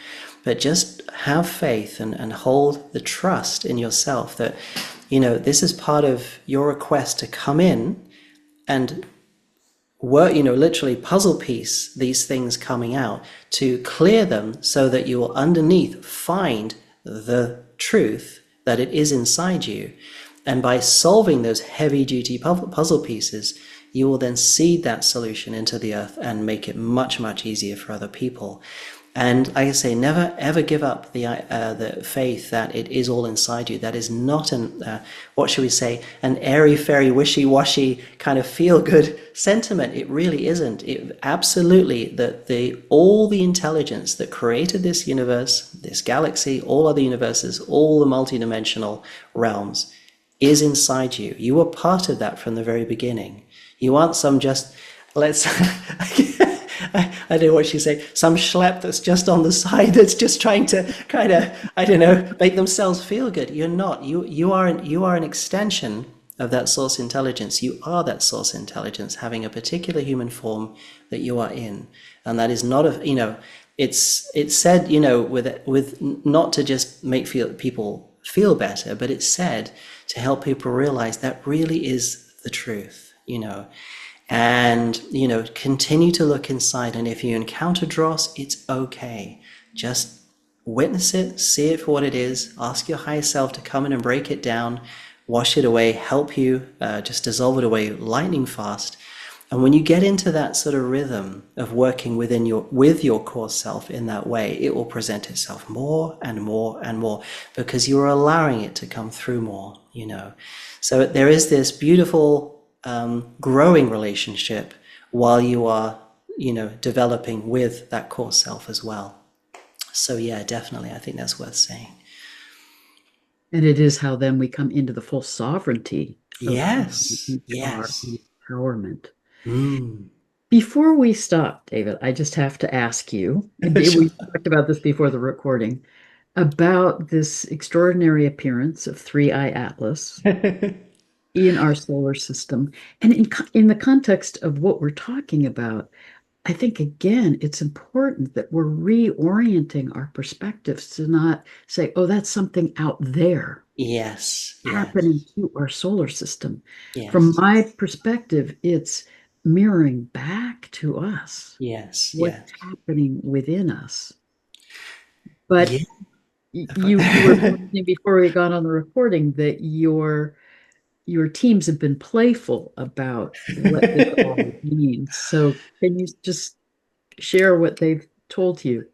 but just have faith and hold the trust in yourself that this is part of your request to come in and work, literally puzzle piece these things coming out, to clear them so that you will underneath find the truth that it is inside you. And by solving those heavy duty puzzle pieces, you will then seed that solution into the earth and make it much, much easier for other people. And like I say, never ever give up the faith that it is all inside you. That is not what should we say, an airy fairy wishy washy kind of feel good sentiment. It really isn't. It absolutely, that all the intelligence that created this universe, this galaxy, all other universes, all the multidimensional realms, is inside you. You were part of that from the very beginning. You aren't some just, let's I don't know what she say, some schlep that's just on the side that's just trying to kind of, I don't know, make themselves feel good. You're not. You are an extension of that source intelligence. You are that source intelligence having a particular human form that you are in. And that is not it's said, with not to just make people feel better, but it's said to help people realize that really is the truth. And continue to look inside, and if you encounter dross, it's okay. Just witness it, see it for what it is, ask your higher self to come in and break it down, wash it away, help you, just dissolve it away lightning fast. And when you get into that sort of rhythm of working with your core self in that way, it will present itself more and more and more, because you're allowing it to come through more. So there is this beautiful growing relationship while you are, developing with that core self as well. So yeah, definitely, I think that's worth saying. And it is how then we come into the full sovereignty of who we Yes, each are, yes. the empowerment. Mm. Before we stop, David, I just have to ask you, and Sure. we talked about this before the recording, about this extraordinary appearance of Three Eye Atlas in our solar system. And in the context of what we're talking about, I think again, it's important that we're reorienting our perspectives to not say, oh, that's something out there Yes, happening yes, to our solar system. From yes, my perspective, it's mirroring back to us yes, what's yes. happening within us. Yeah. But you were mentioning before we got on the recording that your teams have been playful about what this all means. So can you just share what they've told you?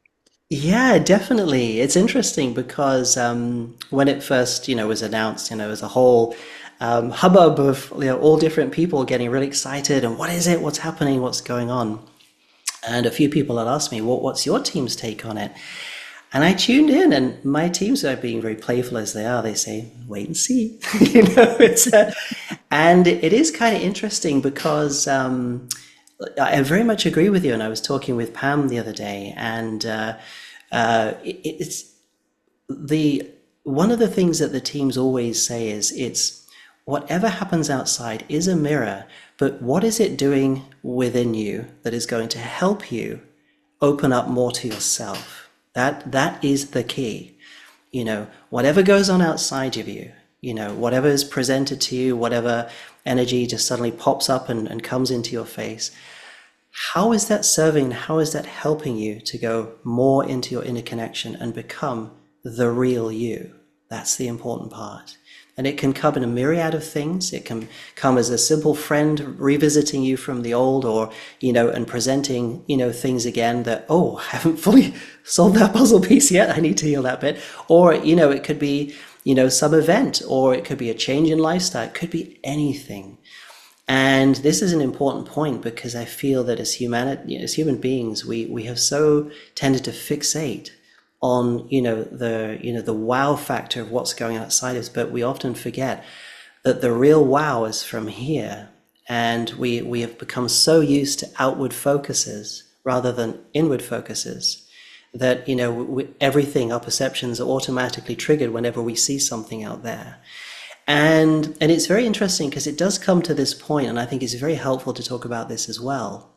Yeah, definitely. It's interesting because when it first, was announced, it was a whole hubbub of, all different people getting really excited and what is it? What's happening? What's going on? And a few people had asked me, what's your team's take on it? And I tuned in, and my teams are being very playful as they are. They say, "Wait and see," it's and it is kind of interesting because I very much agree with you. And I was talking with Pam the other day, and it's the one of the things that the teams always say is it's whatever happens outside is a mirror, but what is it doing within you that is going to help you open up more to yourself? That is the key. Whatever goes on outside of you, whatever is presented to you, whatever energy just suddenly pops up and comes into your face, how is that serving? How is that helping you to go more into your inner connection and become the real you? That's the important part. And it can come in a myriad of things. It can come as a simple friend revisiting you from the old, or, and presenting, things again that, oh, I haven't fully solved that puzzle piece yet. I need to heal that bit. Or, it could be, some event, or it could be a change in lifestyle. It could be anything. And this is an important point because I feel that as human beings, we have so tended to fixate on the wow factor of what's going outside us, but we often forget that the real wow is from here, and we have become so used to outward focuses rather than inward focuses that everything, our perceptions are automatically triggered whenever we see something out there. And it's very interesting because it does come to this point, and I think it's very helpful to talk about this as well,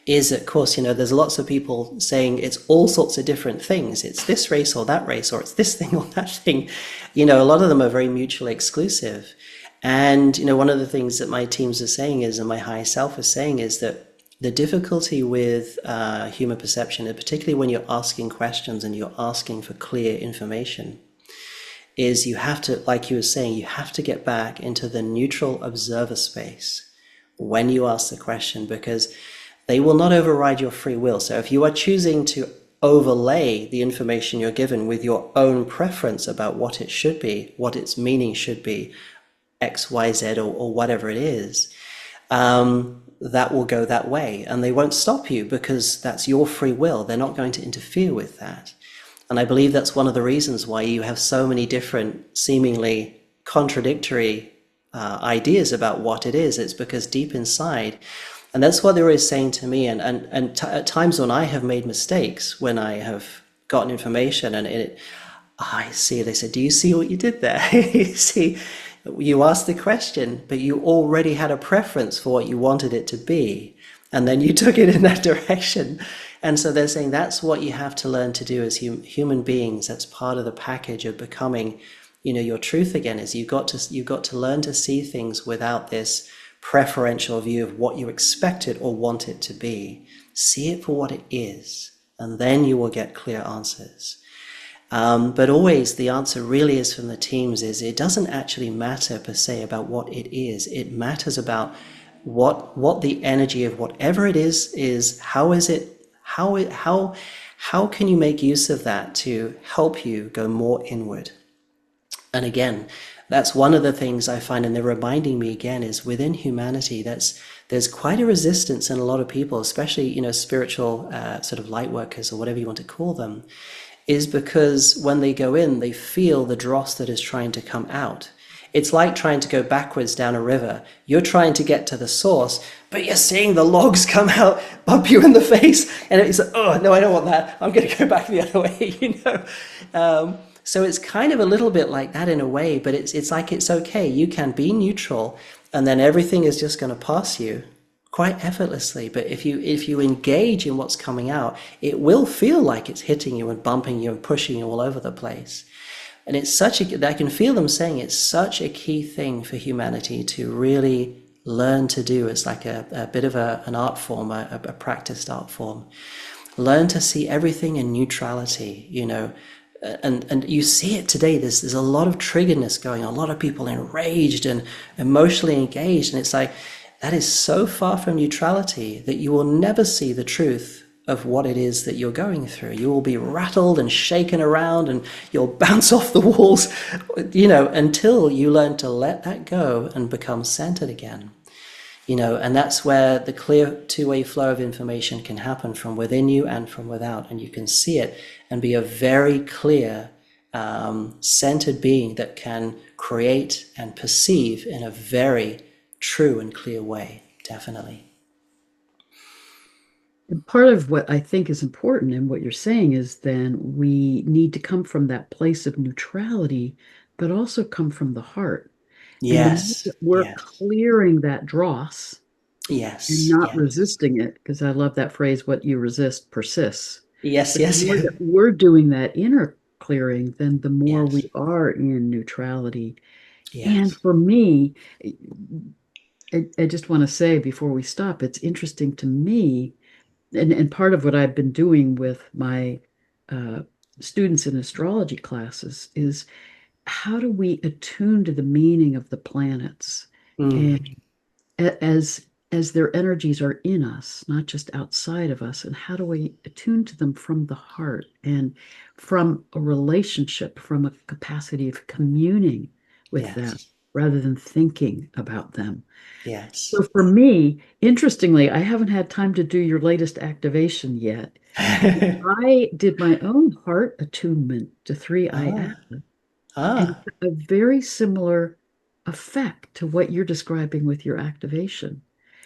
is, of course, there's lots of people saying it's all sorts of different things. It's this race or that race, or it's this thing or that thing. A lot of them are very mutually exclusive. And, one of the things that my teams are saying is, and my higher self is saying, is that the difficulty with human perception, and particularly when you're asking questions and you're asking for clear information, is you have to, like you were saying, you have to get back into the neutral observer space when you ask the question, because they will not override your free will. So if you are choosing to overlay the information you're given with your own preference about what it should be, what its meaning should be, X, Y, Z, or whatever it is, that will go that way. And they won't stop you because that's your free will. They're not going to interfere with that. And I believe that's one of the reasons why you have so many different, seemingly contradictory ideas about what it is. It's because deep inside, and that's what they're always saying to me. And at times when I have made mistakes, when I have gotten information and I see, they said, do you see what you did there? You see, you asked the question, but you already had a preference for what you wanted it to be. And then you took it in that direction. And so they're saying that's what you have to learn to do as human beings. That's part of the package of becoming, your truth again, is you've got to learn to see things without this preferential view of what you expect it or want it to be. See it for what it is, and then you will get clear answers. But always the answer really is from the teams is it doesn't actually matter per se about what it is. It matters about what the energy of whatever it is. How is it, how can you make use of that to help you go more inward? And again, that's one of the things I find, and they're reminding me again, is within humanity, there's quite a resistance in a lot of people, especially, spiritual sort of light workers, or whatever you want to call them, is because when they go in, they feel the dross that is trying to come out. It's like trying to go backwards down a river. You're trying to get to the source, but you're seeing the logs come out, bump you in the face, and it's like, oh, no, I don't want that. I'm going to go back the other way, So it's kind of a little bit like that in a way, but it's like it's okay. You can be neutral, and then everything is just going to pass you quite effortlessly. But if you engage in what's coming out, it will feel like it's hitting you and bumping you and pushing you all over the place. And it's such a, I can feel them saying it's such a key thing for humanity to really learn to do. It's like a bit of an art form, a practiced art form. Learn to see everything in neutrality, and you see it today. There's a lot of triggeredness going on, a lot of people enraged and emotionally engaged. And it's like, that is so far from neutrality that you will never see the truth of what it is that you're going through. You will be rattled and shaken around and you'll bounce off the walls, until you learn to let that go and become centered again. And that's where the clear two-way flow of information can happen from within you and from without. And you can see it and be a very clear, centered being that can create and perceive in a very true and clear way, definitely. And part of what I think is important in what you're saying is then we need to come from that place of neutrality, but also come from the heart. And the more Yes, that we're yes, clearing that dross and yes, not yes, resisting it, because I love that phrase, what you resist persists. yes, But the yes, more yes, that we're doing that inner clearing, then the more we yes, are in neutrality. And yes. for me, I just want to say before we stop, it's interesting to me, and part of what I've been doing with my uh, students in astrology classes is how do we attune to the meaning of the planets? Mm, And as their energies are in us, not just outside of us, and how do we attune to them from the heart and from a relationship, from a capacity of communing with them yes, rather than thinking about them. yes. So for me, interestingly, I haven't had time to do your latest activation yet. I did my own heart attunement to 3I Ah, Atlas, and ah, it's a very similar effect to what you're describing with your activation.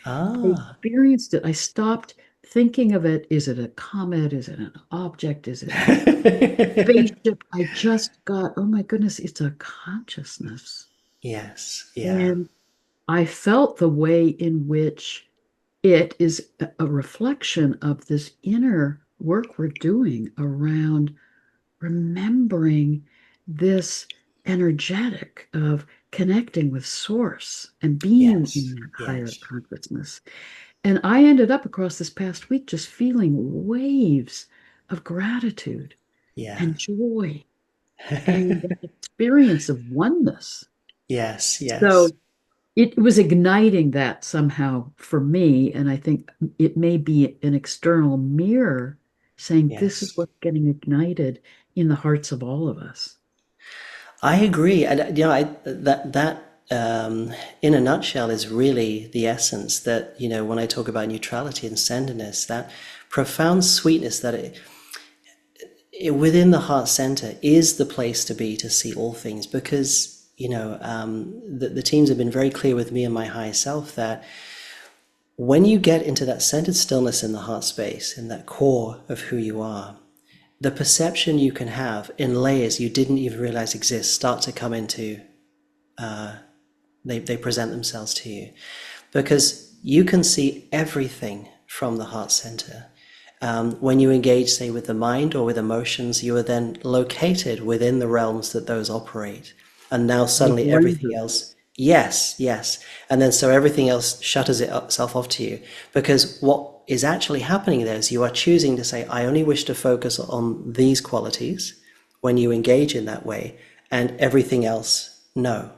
I ah. experienced it. I stopped thinking of it. Is it a comet? Is it an object? Is it a spaceship? I just got, oh my goodness, it's a consciousness. Yes, yeah, And I felt the way in which it is a reflection of this inner work we're doing around remembering this energetic of connecting with source and being in yes, that higher yes, consciousness. And I ended up across this past week just feeling waves of gratitude yeah. and joy and an experience of oneness. Yes, yes, So it was igniting that somehow for me. And I think it may be an external mirror saying this is yes. what's getting ignited in the hearts of all of us. I agree, and that in a nutshell is really the essence. That when I talk about neutrality and centeredness, that profound sweetness that within the heart center is the place to be to see all things, because the teams have been very clear with me and my higher self that when you get into that centered stillness in the heart space, in that core of who you are, the perception you can have in layers you didn't even realize exist start to come into, they present themselves to you, because you can see everything from the heart center. When you engage, say, with the mind or with emotions, you are then located within the realms that those operate. And now Like suddenly everything wonder. else, yes, yes. And then so everything else shutters itself off to you. Because what is actually happening there is you are choosing to say, I only wish to focus on these qualities when you engage in that way, and everything else, no.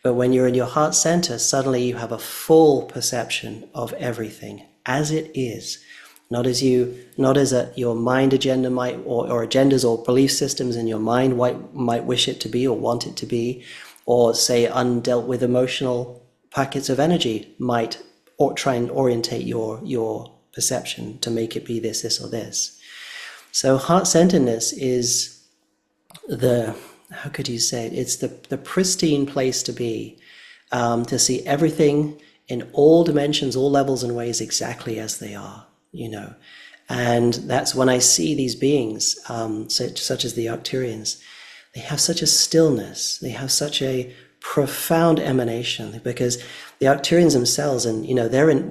But when you're in your heart center, suddenly you have a full perception of everything as it is, not as your mind agenda might, or agendas or belief systems in your mind might wish it to be or want it to be, or say undealt with emotional packets of energy might or try and orientate your perception to make it be this or this. So heart centeredness is the, how could you say it? It's the pristine place to be, to see everything in all dimensions, all levels and ways exactly as they are. And that's when I see these beings, such as the Arcturians. They have such a stillness. They have such a profound emanation, because the Arcturians themselves, and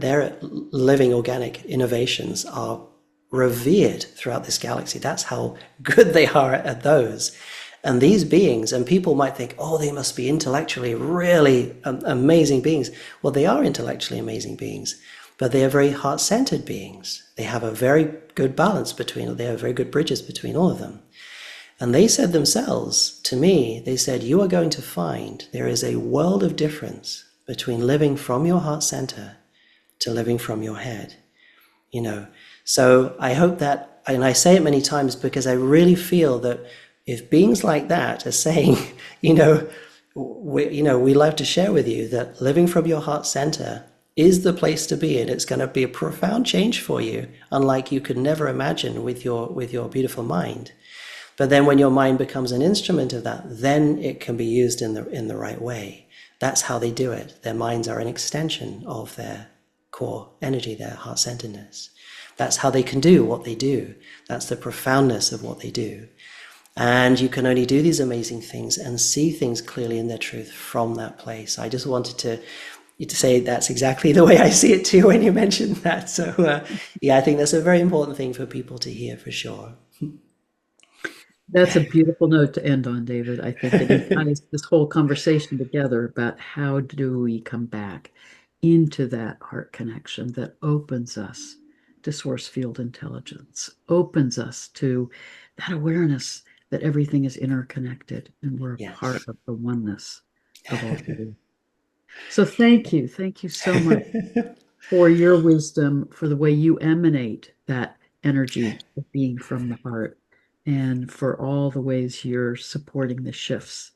their living organic innovations are revered throughout this galaxy. That's how good they are at those. And these beings, and people might think, oh, they must be intellectually really amazing beings. Well, they are intellectually amazing beings, but they are very heart-centered beings. They have a very good balance between, they have very good bridges between all of them. And they said themselves to me, they said, you are going to find there is a world of difference between living from your heart center to living from your head. So I hope that, and I say it many times because I really feel that if beings like that are saying, we love to share with you that living from your heart center is the place to be, and it's going to be a profound change for you, unlike you could never imagine with your beautiful mind. But then when your mind becomes an instrument of that, then it can be used in the right way. That's how they do it. Their minds are an extension of their core energy, their heart-centeredness. That's how they can do what they do. That's the profoundness of what they do. And you can only do these amazing things and see things clearly in their truth from that place. I just wanted to say that's exactly the way I see it too when you mentioned that. So I think that's a very important thing for people to hear for sure. That's a beautiful note to end on, David. I think it ties this whole conversation together about how do we come back into that heart connection that opens us to source field intelligence, opens us to that awareness that everything is interconnected and we're a part Yes. of the oneness of all three. So thank you. Thank you so much for your wisdom, for the way you emanate that energy of being from the heart, and for all the ways you're supporting the shifts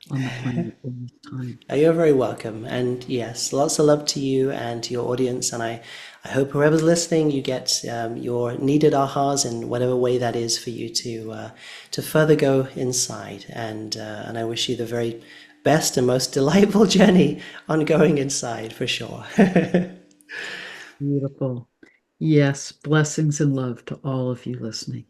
on the planet in this time. You're very welcome. And yes, lots of love to you and to your audience. And I hope whoever's listening, you get your needed ahas in whatever way that is for you to further go inside. And I wish you the very best and most delightful journey on going inside for sure. Beautiful. Yes, blessings and love to all of you listening.